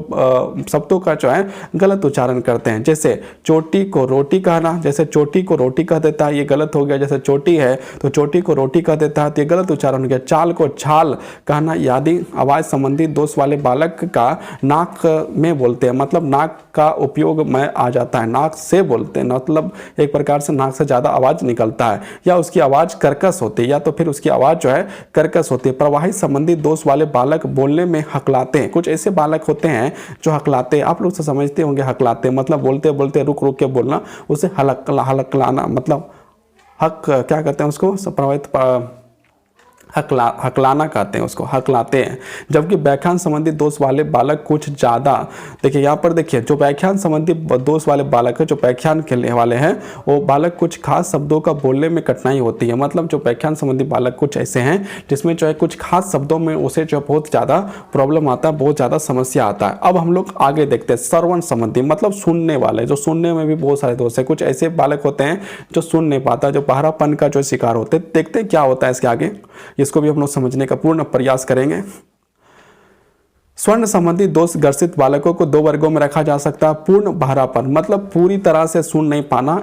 शब्दों का जो है गलत उच्चारण करते हैं। जैसे चोटी को रोटी कहना, जैसे चोटी को रोटी कह देता है, ये गलत हो गया। जैसे चोटी है तो चोटी को रोटी कह देता है, तो ये गलत उच्चारण हो गया। चाल को छाल कहना आदि। आवाज संबंधी दोष वाले बालक का नाक में बोलते हैं, मतलब नाक का उपयोग में आ जाता है, नाक से बोलते हैं, मतलब एक प्रकार से नाक से ज्यादा आवाज निकलता है, या उसकी आवाज कर्कश होती है, या तो फिर उसकी आवाज जो है कर्कश होती है। प्रवाही संबंधी दोष वाले बालक बोलने में हकलाते हैं। कुछ ऐसे बालक होते हैं जो हकलाते हैं, आप लोग से समझते होंगे हकलाते मतलब बोलते बोलते रुक रुक के बोलना, उसे हलकलाना, मतलब हक क्या कहते हैं उसको, प्रभावित हकलाना कहते हैं उसको, हकलाते हैं। जबकि व्याख्यान संबंधी दोष वाले बालक कुछ ज़्यादा, देखिए यहाँ पर देखिए जो व्याख्यान संबंधी दोष वाले बालक है, जो व्याख्यान खेलने वाले हैं, वो बालक कुछ खास शब्दों का बोलने में कठिनाई होती है। मतलब जो व्याख्यान संबंधी बालक कुछ ऐसे हैं जिसमें जो है कुछ खास शब्दों में उसे जो है बहुत ज़्यादा प्रॉब्लम आता है, बहुत ज़्यादा समस्या आता है। अब हम लोग आगे देखते हैं श्रवण संबंधी, मतलब सुनने वाले, जो सुनने में भी बहुत सारे दोष है। कुछ ऐसे बालक होते हैं जो सुन नहीं पाता, जो बहरापन का जो शिकार होते हैं। देखते हैं क्या होता है इसके आगे, इसको भी हम लोग समझने का पूर्ण प्रयास करेंगे। स्वर्ण संबंधी दोष ग्रसित बालकों को दो वर्गों में रखा जा सकता है। पूर्ण बहरापन, मतलब पूरी तरह से सुन नहीं पाना,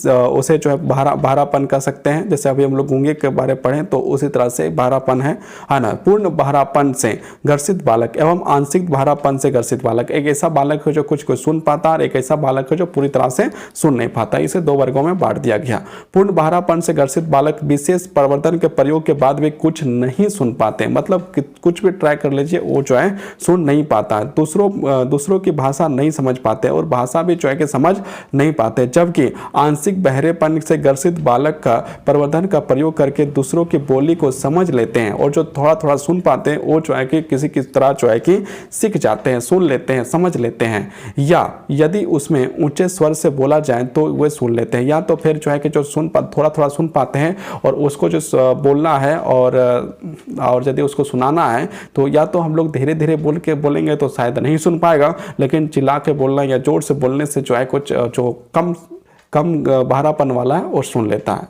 उसे जो है बहरापन कह सकते हैं। जैसे अभी हम लोग गूंगे के बारे में पढ़ें तो उसी तरह से बहरापन है ना। पूर्ण बहरापन से ग्रसित बालक एवं आंशिक बहरापन से ग्रसित बालक, एक ऐसा बालक है जो कुछ कुछ सुन पाता है और एक ऐसा बालक है जो पूरी तरह से सुन नहीं पाता। इसे दो वर्गों में बांट दिया गया। पूर्ण बहरापन से ग्रसित बालक विशेष प्रवर्धन के प्रयोग के बाद भी कुछ नहीं सुन पाते, मतलब कुछ भी ट्राई कर लीजिए वो जो है सुन नहीं पाता है। दूसरों की भाषा नहीं समझ पाते और भाषा भी जो है कि समझ नहीं पाते। जबकि आंशिक बहरेपन से ग्रसित बालक का प्रवर्धन का प्रयोग करके दूसरों की बोली को समझ लेते हैं, और जो थोड़ा थोड़ा सुन पाते हैं वो जो है कि किसी किस तरह जो है कि सीख जाते हैं, सुन लेते हैं, समझ लेते हैं, या यदि उसमें ऊंचे स्वर से बोला जाए तो वे सुन लेते हैं। या तो फिर जो है कि जो थोड़ा थोड़ा सुन पाते हैं और उसको जो बोलना है और यदि उसको सुनाना है तो या तो हम लोग धीरे धीरे बोलेंगे तो शायद नहीं सुन पाएगा, लेकिन चिल्ला के बोलना या जोर से बोलने से जो है कुछ जो कम बहरापन वाला है और सुन लेता है।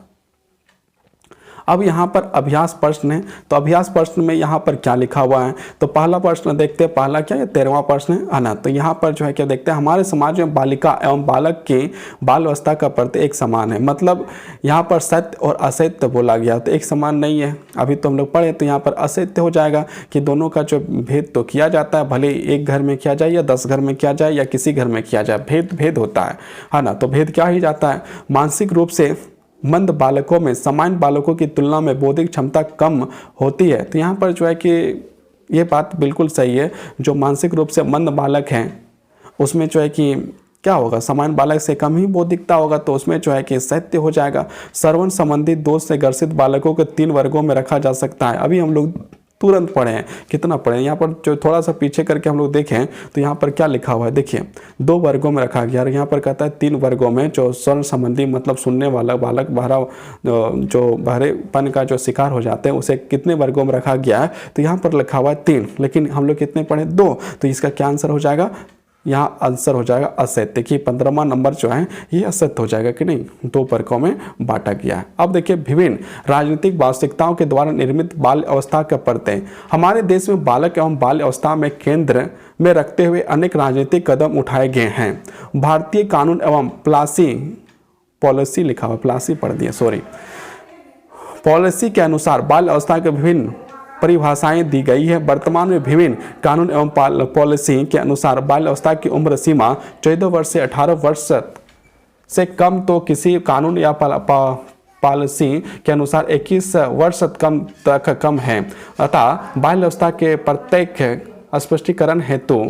अब यहाँ पर अभ्यास प्रश्न है, तो अभ्यास प्रश्न में यहाँ पर क्या लिखा हुआ है, तो पहला प्रश्न देखते हैं। पहला क्या है, 13वां प्रश्न है ना। तो यहाँ पर जो है क्या देखते हैं, हमारे समाज में बालिका एवं बालक की बाल अवस्था का प्रति एक समान है। मतलब यहाँ पर सत्य और असत्य बोला गया, तो एक समान नहीं है। अभी तो हम लोग पढ़े तो यहाँ पर असत्य हो जाएगा कि दोनों का जो भेद तो किया जाता है, भले एक घर में किया जाए या 10 घर में किया जाए या किसी घर में किया जाए, भेद होता है ना। तो भेद क्या ही जाता है, मानसिक रूप से मंद बालकों में सामान्य बालकों की तुलना में बौद्धिक क्षमता कम होती है। तो यहाँ पर जो है कि ये बात बिल्कुल सही है। जो मानसिक रूप से मंद बालक हैं उसमें जो है कि क्या होगा, सामान्य बालक से कम ही बौद्धिकता होगा, तो उसमें जो है कि सत्य हो जाएगा। श्रवण संबंधी दोष से ग्रसित बालकों को 3 वर्गों में रखा जा सकता है। अभी हम लोग तुरंत पढ़े हैं। कितना पढ़े हैं? यहाँ पर जो थोड़ा सा पीछे करके हम लोग देखें तो यहाँ पर क्या लिखा हुआ है, देखिए 2 वर्गों में रखा गया और यहाँ पर कहता है 3 वर्गों में जो स्वर्ण संबंधी मतलब सुनने वाला बालक जो बहरेपन का जो शिकार हो जाते हैं उसे कितने वर्गों में रखा गया है, तो यहाँ पर लिखा हुआ है 3, लेकिन हम लोग कितने पढ़े? 2। तो इसका क्या आंसर हो जाएगा? यहाँ आंसर हो जाएगा असत्य। देखिए 15वां नंबर जो है ये असत्य हो जाएगा कि नहीं, 2 वर्गों में बांटा गया है। अब देखिए विभिन्न राजनीतिक वास्तविकताओं के द्वारा निर्मित बाल अवस्था के परतें। हमारे देश में बालक एवं बाल अवस्था में केंद्र में रखते हुए अनेक राजनीतिक कदम उठाए गए हैं। भारतीय कानून एवं पॉलिसी लिखा हुआ, प्लासी पढ़ दिया, सॉरी, पॉलिसी के अनुसार बाल अवस्था के विभिन्न परिभाषाएं दी गई है। वर्तमान में विभिन्न कानून एवं पॉलिसी के अनुसार बाल अवस्था की उम्र सीमा 14 वर्ष से 18 वर्ष से कम तो किसी कानून या पॉलिसी के अनुसार 21 वर्ष तक कम है। अतः बाल अवस्था के प्रत्येक स्पष्टीकरण हेतु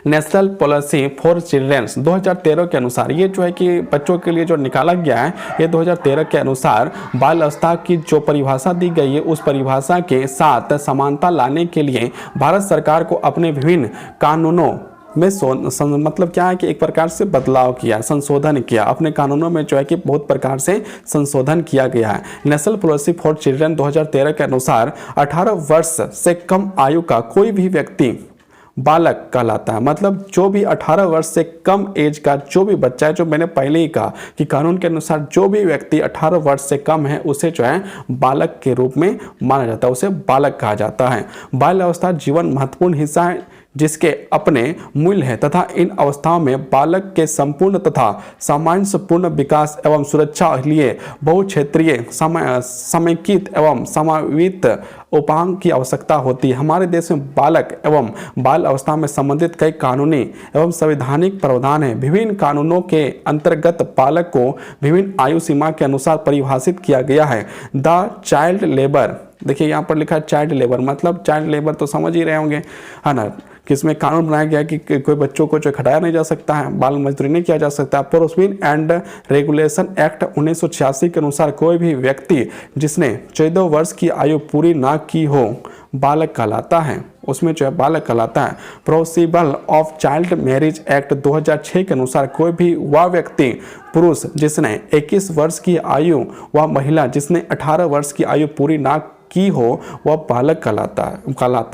नेशनल पॉलिसी फॉर चिल्ड्रंस 2013 के अनुसार, ये जो है कि बच्चों के लिए जो निकाला गया है, ये 2013 के अनुसार बाल अवस्था की जो परिभाषा दी गई है उस परिभाषा के साथ समानता लाने के लिए भारत सरकार को अपने विभिन्न कानूनों में मतलब क्या है कि एक प्रकार से बदलाव किया, संशोधन किया, अपने कानूनों में जो है कि बहुत प्रकार से संशोधन किया गया है। नेशनल पॉलिसी फॉर चिल्ड्रन 2013 के अनुसार 18 वर्ष से कम आयु का कोई भी व्यक्ति बालक कहलाता है। मतलब जो भी 18 वर्ष से कम एज का जो भी बच्चा है, जो मैंने पहले ही कहा कि कानून के अनुसार जो भी व्यक्ति 18 वर्ष से कम है उसे जो है बालक के रूप में माना जाता है, उसे बालक कहा जाता है। बाल अवस्था जीवन महत्वपूर्ण हिस्सा है जिसके अपने मूल्य हैं तथा इन अवस्थाओं में बालक के संपूर्ण तथा सामंजस्यपूर्ण विकास एवं सुरक्षा लिए बहुक्षेत्रीय समेकित एवं समावित उपांग की आवश्यकता होती है। हमारे देश में बालक एवं बाल अवस्था में संबंधित कई कानूनी एवं संवैधानिक प्रावधान हैं। विभिन्न कानूनों के अंतर्गत बालक को विभिन्न आयु सीमा के अनुसार परिभाषित किया गया है। द चाइल्ड लेबर, देखिए यहाँ पर लिखा है चाइल्ड लेबर, मतलब चाइल्ड लेबर तो समझ ही रहे होंगे, है ना, कि इसमें कानून बनाया गया कि कोई बच्चों को जो खटाया नहीं जा सकता है, बाल मजदूरी नहीं किया जा सकता। प्रोविजन एंड रेगुलेशन एक्ट 1986 के अनुसार कोई भी व्यक्ति जिसने 14 वर्ष की आयु पूरी ना की हो बालक कहलाता है, उसमें जो है बालक कहलाता है। Prohibition of child marriage act 2006 के अनुसार कोई भी वह व्यक्ति पुरुष जिसने 21 वर्ष की आयु व महिला जिसने 18 वर्ष की आयु पूरी ना की हो वह बालक कहलाता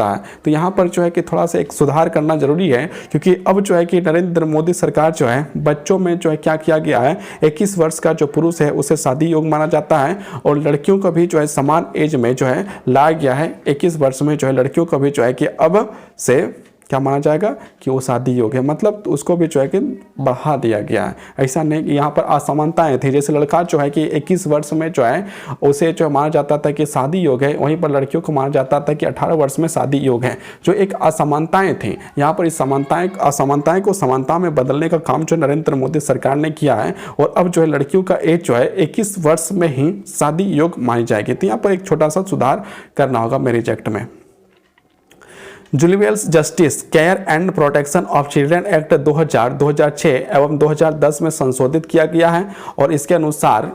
है। तो यहाँ पर जो है कि थोड़ा सा एक सुधार करना जरूरी है, क्योंकि अब जो है कि नरेंद्र मोदी सरकार जो है बच्चों में जो है क्या किया गया है, 21 वर्ष का जो पुरुष है उसे शादी योग्य माना जाता है और लड़कियों को भी जो है समान एज में जो है लाया गया है। 21 वर्ष में जो है लड़कियों को भी जो है कि अब से क्या माना जाएगा कि वो शादी योग्य है, मतलब उसको भी जो है कि बढ़ा दिया गया है। ऐसा नहीं कि यहाँ पर असमानताएं थी, जैसे लड़का जो है कि 21 वर्ष में जो है उसे जो माना जाता था कि शादी योग्य है, वहीं पर लड़कियों को माना जाता था कि 18 वर्ष में शादी योग्य है। जो एक असमानताएं थी, यहाँ पर इस असमानताएं को समानता में बदलने का काम जो नरेंद्र मोदी सरकार ने किया है और अब जो है लड़कियों का एज जो है 21 वर्ष में ही शादी योग्य मानी जाएगी। तो यहाँ पर एक छोटा सा सुधार करना होगा मैरिज एक्ट में। Juvenile justice care and protection of children act 2000, 2006 एवं 2010 में संशोधित किया गया है और इसके अनुसार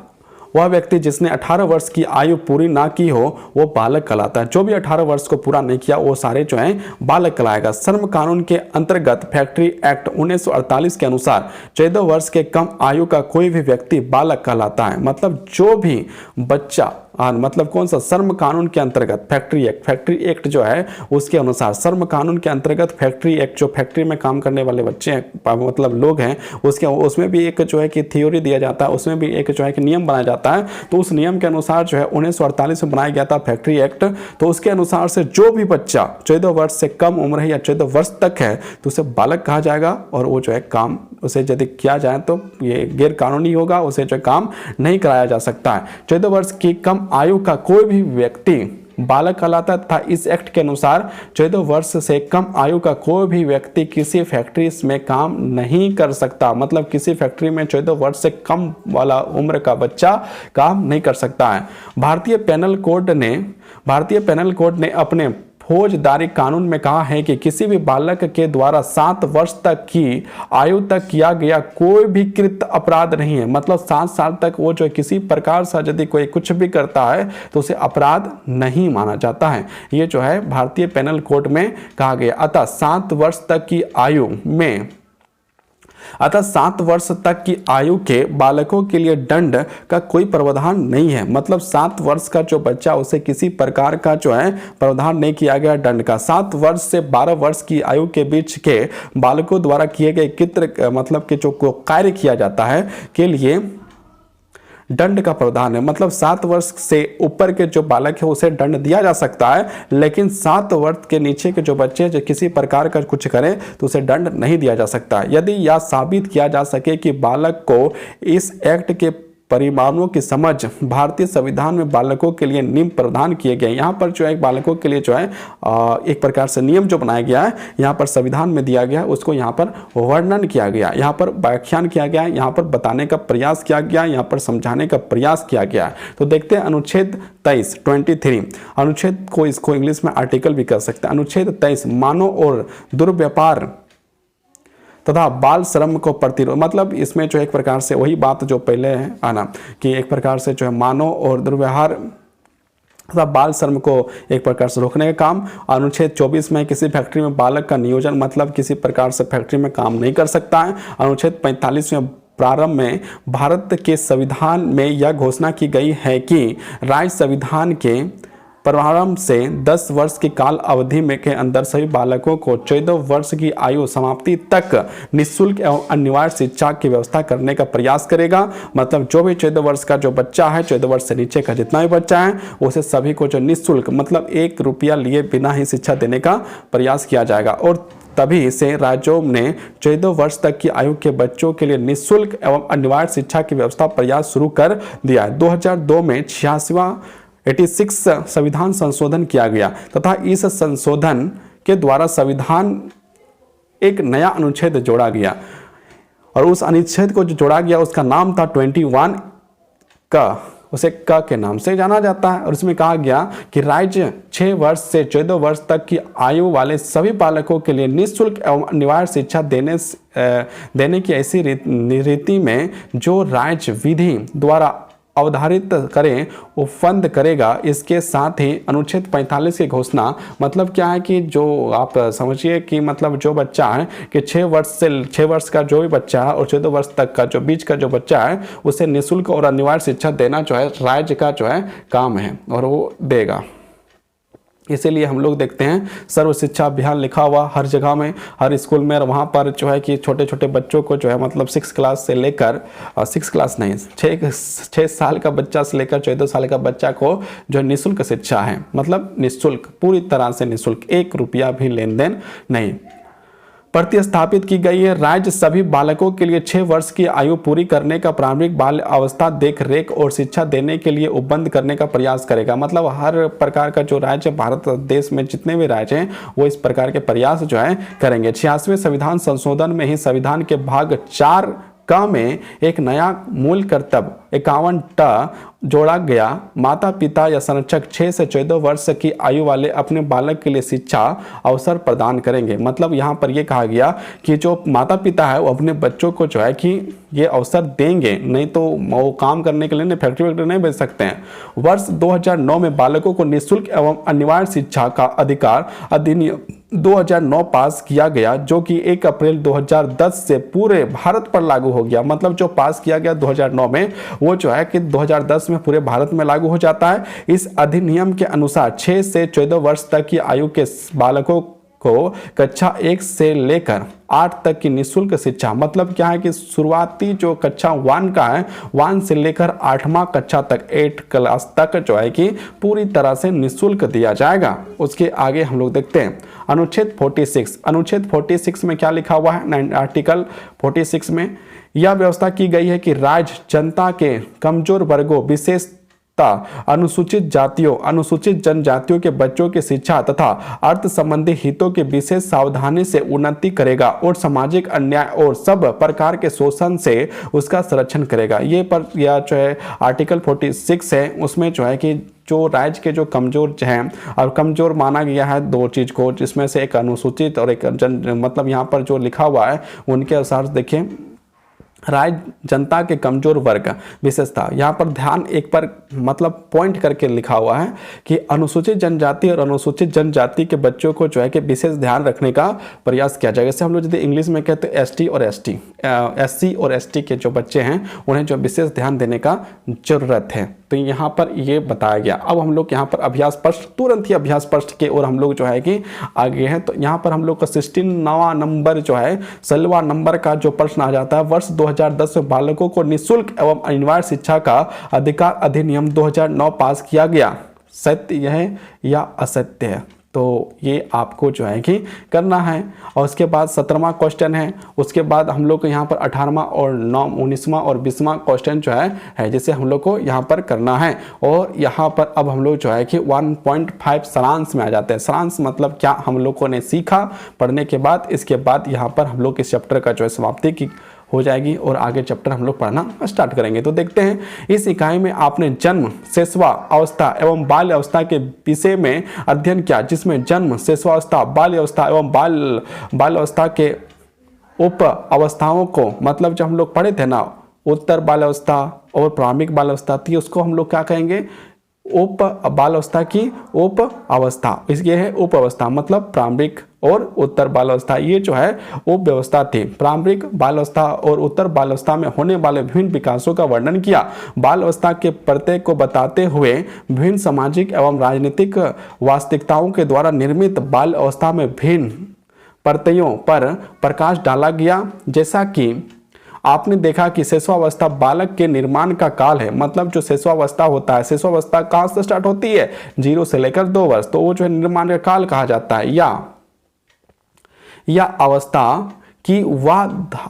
वह व्यक्ति जिसने 18 वर्ष की आयु पूरी ना की हो वो बालक कहलाता है। जो भी 18 वर्ष को पूरा नहीं किया वो सारे जो हैं बालक कहलाएगा। श्रम कानून के अंतर्गत फैक्ट्री एक्ट 1948 के अनुसार 14 वर्ष के कम आयु का कोई भी व्यक्ति बालक कहलाता है। मतलब जो भी बच्चा मतलब कौन सा, श्रम कानून के अंतर्गत फैक्ट्री एक्ट जो है उसके अनुसार श्रम कानून के अंतर्गत फैक्ट्री एक्ट, जो फैक्ट्री में काम करने वाले बच्चे हैं मतलब लोग हैं, उसमें भी एक जो है कि थ्योरी दिया जाता है, उसमें भी एक जो है कि नियम बनाया जाता है। तो उस नियम के अनुसार जो है 1948 में बनाया गया था फैक्ट्री एक्ट। तो उसके अनुसार से जो भी बच्चा 14 वर्ष से कम उम्र है या 14 वर्ष तक है तो उसे बालक कहा जाएगा और वो जो है काम उसे यदि किया जाए तो ये गैर कानूनी होगा, उसे जो काम नहीं कराया जा सकता है। 14 वर्ष की कम आयु का कोई भी व्यक्ति बालक कहलाता था। इस एक्ट के अनुसार 14 वर्ष से कम आयु का कोई भी व्यक्ति किसी फैक्ट्री में काम नहीं कर सकता। मतलब किसी फैक्ट्री में 14 वर्ष से कम वाला उम्र का बच्चा काम नहीं कर सकता है। भारतीय पेनल कोड ने अपने फौजदारी कानून में कहा है कि किसी भी बालक के द्वारा 7 वर्ष तक की आयु तक किया गया कोई भी कृत अपराध नहीं है। मतलब 7 साल तक वो जो किसी प्रकार से यदि कोई कुछ भी करता है तो उसे अपराध नहीं माना जाता है। ये जो है भारतीय पेनल कोड में कहा गया। अतः 7 वर्ष तक की आयु में 7 वर्ष तक की आयु के बालकों के लिए दंड का कोई प्रावधान नहीं है। मतलब 7 वर्ष का जो बच्चा उसे किसी प्रकार का जो है प्रावधान नहीं किया गया दंड का। 7 वर्ष से 12 वर्ष की आयु के बीच के बालकों द्वारा किए गए कृत्य मतलब कि जो कार्य किया जाता है के लिए दंड का प्रावधान है। मतलब 7 वर्ष से ऊपर के जो बालक है उसे दंड दिया जा सकता है, लेकिन 7 वर्ष के नीचे के जो बच्चे जो किसी प्रकार का कुछ करें तो उसे दंड नहीं दिया जा सकता। यदि यह साबित किया जा सके कि बालक को इस एक्ट के परिमाणों की समझ भारतीय संविधान में बालकों के लिए नियम प्रावधान किए गए। यहाँ पर जो है बालकों के लिए जो है एक प्रकार से नियम जो बनाया गया है यहाँ पर संविधान में दिया गया है, उसको यहाँ पर वर्णन किया गया, यहाँ पर व्याख्यान किया गया, यहाँ पर बताने का प्रयास किया गया, यहाँ पर समझाने का प्रयास किया गया है। तो देखते हैं अनुच्छेद 23 अनुच्छेद को इसको इंग्लिश में आर्टिकल भी कर सकते हैं। अनुच्छेद 23 मानव और दुर्व्यापार तथा बाल श्रम को प्रतिरोध। मतलब इसमें जो एक प्रकार से वही बात जो पहले है आना कि एक प्रकार से जो है मानव और दुर्व्यवहार तथा बाल श्रम को एक प्रकार से रोकने का काम। अनुच्छेद 24 में किसी फैक्ट्री में बालक का नियोजन मतलब किसी प्रकार से फैक्ट्री में काम नहीं कर सकता है। अनुच्छेद 45 में प्रारंभ में भारत के संविधान में यह घोषणा की गई है कि राज्य संविधान के प्रारंभ से 10 वर्ष की काल अवधि में के अंदर सभी बालकों को 14 वर्ष की आयु समाप्ति तक निःशुल्क एवं अनिवार्य शिक्षा की व्यवस्था करने का प्रयास करेगा। मतलब जो भी 14 वर्ष का जो बच्चा है, 14 वर्ष से नीचे का जितना भी बच्चा है उसे सभी को जो निःशुल्क मतलब 1 रुपया लिए बिना ही शिक्षा देने का प्रयास किया जाएगा। और तभी से राज्यों ने 14 वर्ष तक की आयु के बच्चों के लिए निःशुल्क एवं अनिवार्य शिक्षा की व्यवस्था प्रयास शुरू कर दिया है। 2002 में 86 संविधान संशोधन किया गया तथा इस संशोधन के द्वारा संविधान एक नया अनुच्छेद जोड़ा गया और उस अनुच्छेद को जो जोड़ा गया उसका नाम था 21 का, उसे क के नाम से जाना जाता है। और इसमें कहा गया कि राज्य 6 वर्ष से 14 वर्ष तक की आयु वाले सभी बालकों के लिए निःशुल्क एवं अनिवार्य शिक्षा देने की ऐसी रीति में जो राज्य विधि द्वारा अवधारित करें वो बंद करेगा। इसके साथ ही अनुच्छेद 45 की घोषणा मतलब क्या है कि जो आप समझिए कि मतलब जो बच्चा है कि 6 वर्ष का जो भी बच्चा है और 14 वर्ष तक का जो बीच का जो बच्चा है उसे निःशुल्क और अनिवार्य शिक्षा देना जो है राज्य का जो है काम है और वो देगा। इसीलिए हम लोग देखते हैं सर्व शिक्षा अभियान लिखा हुआ हर जगह में, हर स्कूल में। और वहाँ पर जो है कि छोटे छोटे बच्चों को जो है मतलब 6 क्लास से लेकर 6 क्लास नहीं 6 साल का बच्चा से लेकर 14 साल का बच्चा को जो निःशुल्क शिक्षा है। मतलब निःशुल्क, पूरी तरह से निःशुल्क, 1 रुपया भी लेन देन नहीं प्रतिस्थापित की गई है। राज्य सभी बालकों के लिए 6 वर्ष की आयु पूरी करने का प्रारंभिक बाल अवस्था देख रेख और शिक्षा देने के लिए उपबंध करने का प्रयास करेगा। मतलब हर प्रकार का जो राज्य भारत देश में जितने भी राज्य हैं वो इस प्रकार के प्रयास जो है करेंगे। 86वें संविधान संशोधन में ही संविधान के भाग 4 का में एक नया मूल कर्तव्य 51 जोड़ा गया। माता पिता या संरक्षक 6 से 14 वर्ष की आयु वाले अपने बालक के लिए शिक्षा अवसर प्रदान करेंगे। मतलब यहाँ पर यह कहा गया कि जो माता पिता है वो अपने बच्चों को जो है कि ये अवसर देंगे, नहीं तो वो काम करने के लिए फैक्ट्री वैक्ट्री नहीं भेज सकते हैं। वर्ष 2009 में बालकों को निःशुल्क एवं अनिवार्य शिक्षा का अधिकार अधिनियम 2009 पास किया गया, जो कि 1 अप्रैल 2010 से पूरे भारत पर लागू हो गया। मतलब जो पास किया गया 2009 में वो जो है कि 2010 में पूरे भारत में लागू हो जाता है। इस अधिनियम के अनुसार 6 से 14 वर्ष तक की आयु के बालकों को कक्षा 1 से लेकर 8 तक की निःशुल्क शिक्षा, मतलब क्या है कि शुरुआती जो कक्षा 1 का है 1 से लेकर 8वां कक्षा तक 8 क्लास तक जो है कि पूरी तरह से निःशुल्क दिया जाएगा। उसके आगे हम लोग देखते हैं अनुच्छेद 46। अनुच्छेद 46 में क्या लिखा हुआ है? आर्टिकल 46 में यह व्यवस्था की गई है कि राज्य जनता के कमजोर वर्गों विशेष अनुसूचित जातियों, अनुसूचित जनजातियों के बच्चों की शिक्षा तथा अर्थ संबंधी हितों की विशेष सावधानी से उन्नति करेगा और सामाजिक अन्याय और सब प्रकार के शोषण से उसका संरक्षण करेगा। ये पर यह जो है आर्टिकल 46 है उसमें जो है कि जो राज्य के जो कमज़ोर हैं, और कमज़ोर माना गया है दो चीज़ को, जिसमें से एक अनुसूचित और एक मतलब यहाँ पर जो लिखा हुआ है उनके अनुसार देखिए राज्य जनता के कमजोर वर्ग विशेषता, यहाँ पर ध्यान एक पर मतलब पॉइंट करके लिखा हुआ है कि अनुसूचित जनजाति और अनुसूचित जनजाति के बच्चों को जो है कि विशेष ध्यान रखने का प्रयास किया जाएगा। जैसे हम लोग यदि इंग्लिश में कहते हैं एससी और एसटी के जो बच्चे हैं उन्हें जो विशेष ध्यान देने का जरूरत है, तो यहाँ पर ये बताया गया। अब हम लोग यहाँ पर अभ्यास प्रश्न, तुरंत ही अभ्यास प्रश्न के और हम लोग जो है कि आगे हैं। तो यहाँ पर हम लोग का 16वां नंबर जो है 16वां नंबर का जो प्रश्न आ जाता है, वर्ष 2010 में बालकों को निःशुल्क एवं अनिवार्य शिक्षा का अधिकार अधिनियम 2009 पास किया गया, सत्य यह या असत्य है? तो ये आपको जो है कि करना है। और उसके बाद 17वां क्वेश्चन है, उसके बाद हम लोग को यहाँ पर 18वां और 19वां और 20वां क्वेश्चन जो है जिसे हम लोग को यहाँ पर करना है। और यहाँ पर अब हम लोग जो है कि 1.5 सारांश में आ जाते हैं। सारांश मतलब क्या हम लोगों ने सीखा पढ़ने के बाद, इसके बाद यहाँ पर हम लोग इस चैप्टर का जो है समाप्ति की हो जाएगी और आगे चैप्टर हम लोग पढ़ना स्टार्ट करेंगे। तो देखते हैं इस इकाई में आपने जन्म, शैशवा अवस्था एवं बाल्य अवस्था के विषय में अध्ययन किया, जिसमें जन्म, शैशवावस्था, बाल्य अवस्था एवं बाल्य अवस्था के उप अवस्थाओं को, मतलब जब हम लोग पढ़े थे ना उत्तर बाल्य अवस्था और प्रारंभिक बाल्य अवस्था थी, उसको हम लोग क्या कहेंगे? उप बाल अवस्था की उप अवस्था। इसके है उप अवस्था मतलब प्रारंभिक और उत्तर बाल अवस्था, ये जो है उप व्यवस्था थी। प्रारंभिक बाल अवस्था और उत्तर बाल अवस्था में होने वाले विभिन्न विकासों का वर्णन किया। बाल अवस्था के प्रत्येक को बताते हुए विभिन्न सामाजिक एवं राजनीतिक वास्तविकताओं के द्वारा निर्मित बाल अवस्था में भिन्न प्रत्ययों पर प्रकाश डाला गया। जैसा कि आपने देखा कि शैशवावस्था बालक के निर्माण का काल है, मतलब जो शैशवावस्था होता है, शैशवावस्था कहाँ से स्टार्ट होती है? 0 से लेकर 2 वर्ष, तो वो जो है निर्माण का काल कहा जाता है। या अवस्था कि वह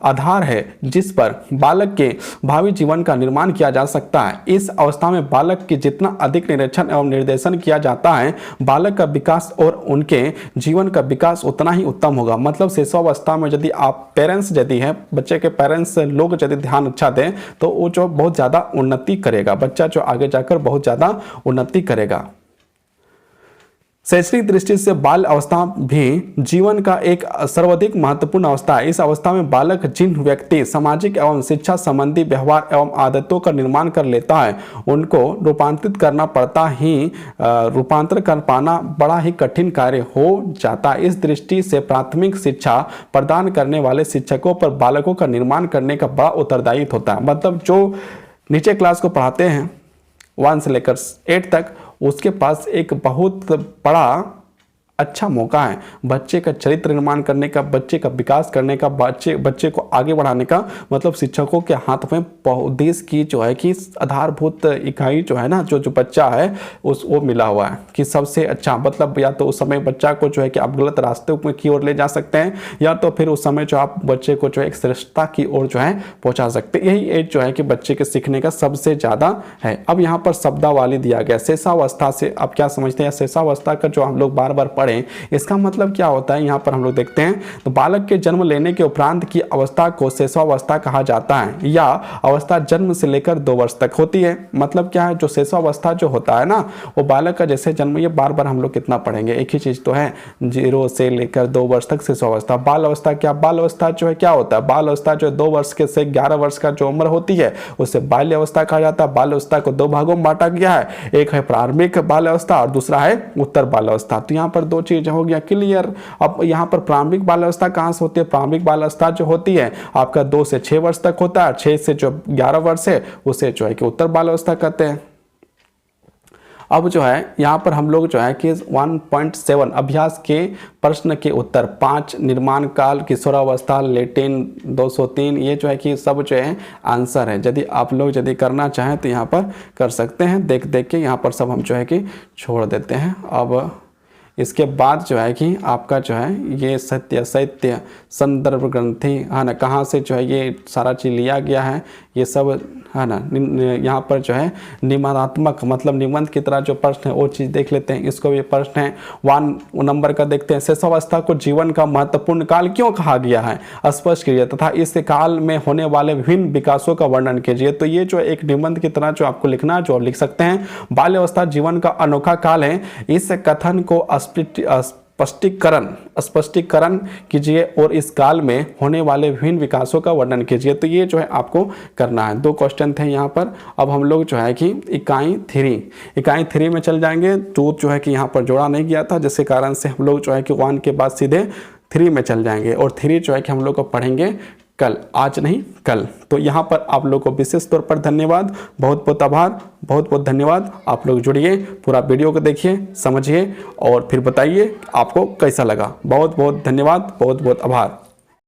आधार है जिस पर बालक के भावी जीवन का निर्माण किया जा सकता है। इस अवस्था में बालक की जितना अधिक निरीक्षण एवं निर्देशन किया जाता है, बालक का विकास और उनके जीवन का विकास उतना ही उत्तम होगा। मतलब शैशवावस्था में यदि आप पेरेंट्स यदि हैं, बच्चे के पेरेंट्स लोग यदि ध्यान अच्छा दें तो वो जो बहुत ज़्यादा उन्नति करेगा, बच्चा जो आगे जाकर बहुत ज़्यादा उन्नति करेगा। शैक्षणिक दृष्टि से बाल अवस्था भी जीवन का एक सर्वाधिक महत्वपूर्ण अवस्था है। इस अवस्था में बालक जिन व्यक्ति सामाजिक एवं शिक्षा संबंधी व्यवहार एवं आदतों का निर्माण कर लेता है, उनको रूपांतरित करना पड़ता ही रूपांतर कर पाना बड़ा ही कठिन कार्य हो जाता है। इस दृष्टि से प्राथमिक शिक्षा प्रदान करने वाले शिक्षकों पर बालकों का निर्माण करने का बड़ा उत्तरदायित्व होता है। मतलब जो नीचे क्लास को पढ़ाते हैं 1 से लेकर 8 तक, उसके पास एक बहुत बड़ा अच्छा मौका है बच्चे का चरित्र निर्माण करने का, बच्चे का विकास करने का, बच्चे को आगे बढ़ाने का। मतलब शिक्षकों के हाथ में देश की जो है कि आधारभूत इकाई जो है ना, जो बच्चा है वो मिला हुआ है कि सबसे अच्छा, मतलब या तो उस समय बच्चा को जो है कि आप गलत रास्ते की ओर ले जा सकते हैं, या तो फिर उस समय जो आप बच्चे को जो है एक श्रेष्ठता की ओर जो है पहुंचा सकते हैं। यही एज जो है कि बच्चे के सीखने का सबसे ज़्यादा है। अब यहाँ पर शब्दावली दिया गया शैशवावस्था से, आप क्या समझते हैं? शैशवावस्था का जो हम लोग बार बार पढ़ें, इसका मतलब क्या होता है? यहाँ पर हम लोग देखते हैं तो बालक के जन्म लेने के उपरांत की अवस्था को शैशवावस्था कहा जाता है। या अवस्था जन्म से लेकर 2 वर्ष तक होती है। मतलब क्या है? जो शैशवावस्था जो होता है ना, वो बालक का जैसे जन्म, ये बार बार हम लोग कितना पढ़ेंगे, एक ही चीज तो है, 0 से लेकर 2 वर्ष तक शैशवावस्था। बाल अवस्था क्या? बाल अवस्था जो है क्या होता है? बाल अवस्था जो 2 वर्ष के से 11 वर्ष का जो उम्र होती है उसे बाल्य अवस्था कहा जाता है। बाल अवस्था को 2 भागों में बांटा गया है, एक है प्रारंभिक बाल अवस्था और दूसरा है उत्तर बाल अवस्था। तो यहाँ पर 2 चीज हो गया क्लियर। अब यहाँ पर प्रारंभिक बाल अवस्था कहाँ से होती है? प्रारंभिक बाल अवस्था जो होती है आपका 2 से 6 वर्ष तक होता है, 6 से जो 11 वर्ष है उसे जो है कि उत्तर बाल अवस्था कहते हैं। अब जो है यहाँ पर हम लोग जो है कि 1.7 अभ्यास के प्रश्न के उत्तर 5 निर्माण काल, किशोरावस्था, लेटिन 203, ये जो है कि सब जो है आंसर है। यदि आप लोग यदि करना चाहें तो यहाँ पर कर सकते हैं, देख देख के यहाँ पर सब हम जो है कि छोड़ देते हैं। अब इसके बाद जो है कि आपका जो है ये सत्य साहित्य संदर्भ ग्रंथि है ना, कहाँ से जो है ये सारा चीज़ लिया गया है, ये सब है ना। यहाँ पर जो है निबंधात्मक मतलब निबंध की तरह जो प्रश्न है वो चीज़ देख लेते हैं। इसको भी प्रश्न है 1 नंबर का देखते हैं। शैशवावस्था को जीवन का महत्वपूर्ण काल क्यों कहा गया है, स्पष्ट कीजिए तथा इस काल में होने वाले विभिन्न विकासों का वर्णन कीजिए। तो ये जो एक निबंध की तरह जो आपको लिखना है जो आप लिख सकते हैं। बाल्यावस्था जीवन का अनोखा काल है, इस कथन को स्पष्टीकरण कीजिए और इस काल में होने वाले विभिन्न विकासों का वर्णन कीजिए। तो ये जो है आपको करना है। 2 क्वेश्चन थे यहाँ पर। अब हम लोग जो है कि इकाई 3 में चल जाएंगे। 2 जो है कि यहाँ पर जोड़ा नहीं गया था, जिसके कारण से हम लोग जो है कि 1 के बाद सीधे 3 में चल जाएंगे और 3 जो है कि हम लोग को पढ़ेंगे कल, आज नहीं कल। तो यहाँ पर आप लोग को विशेष तौर पर धन्यवाद, बहुत बहुत आभार, बहुत बहुत धन्यवाद। आप लोग जुड़िए, पूरा वीडियो को देखिए, समझिए और फिर बताइए आपको कैसा लगा। बहुत बहुत धन्यवाद, बहुत बहुत आभार।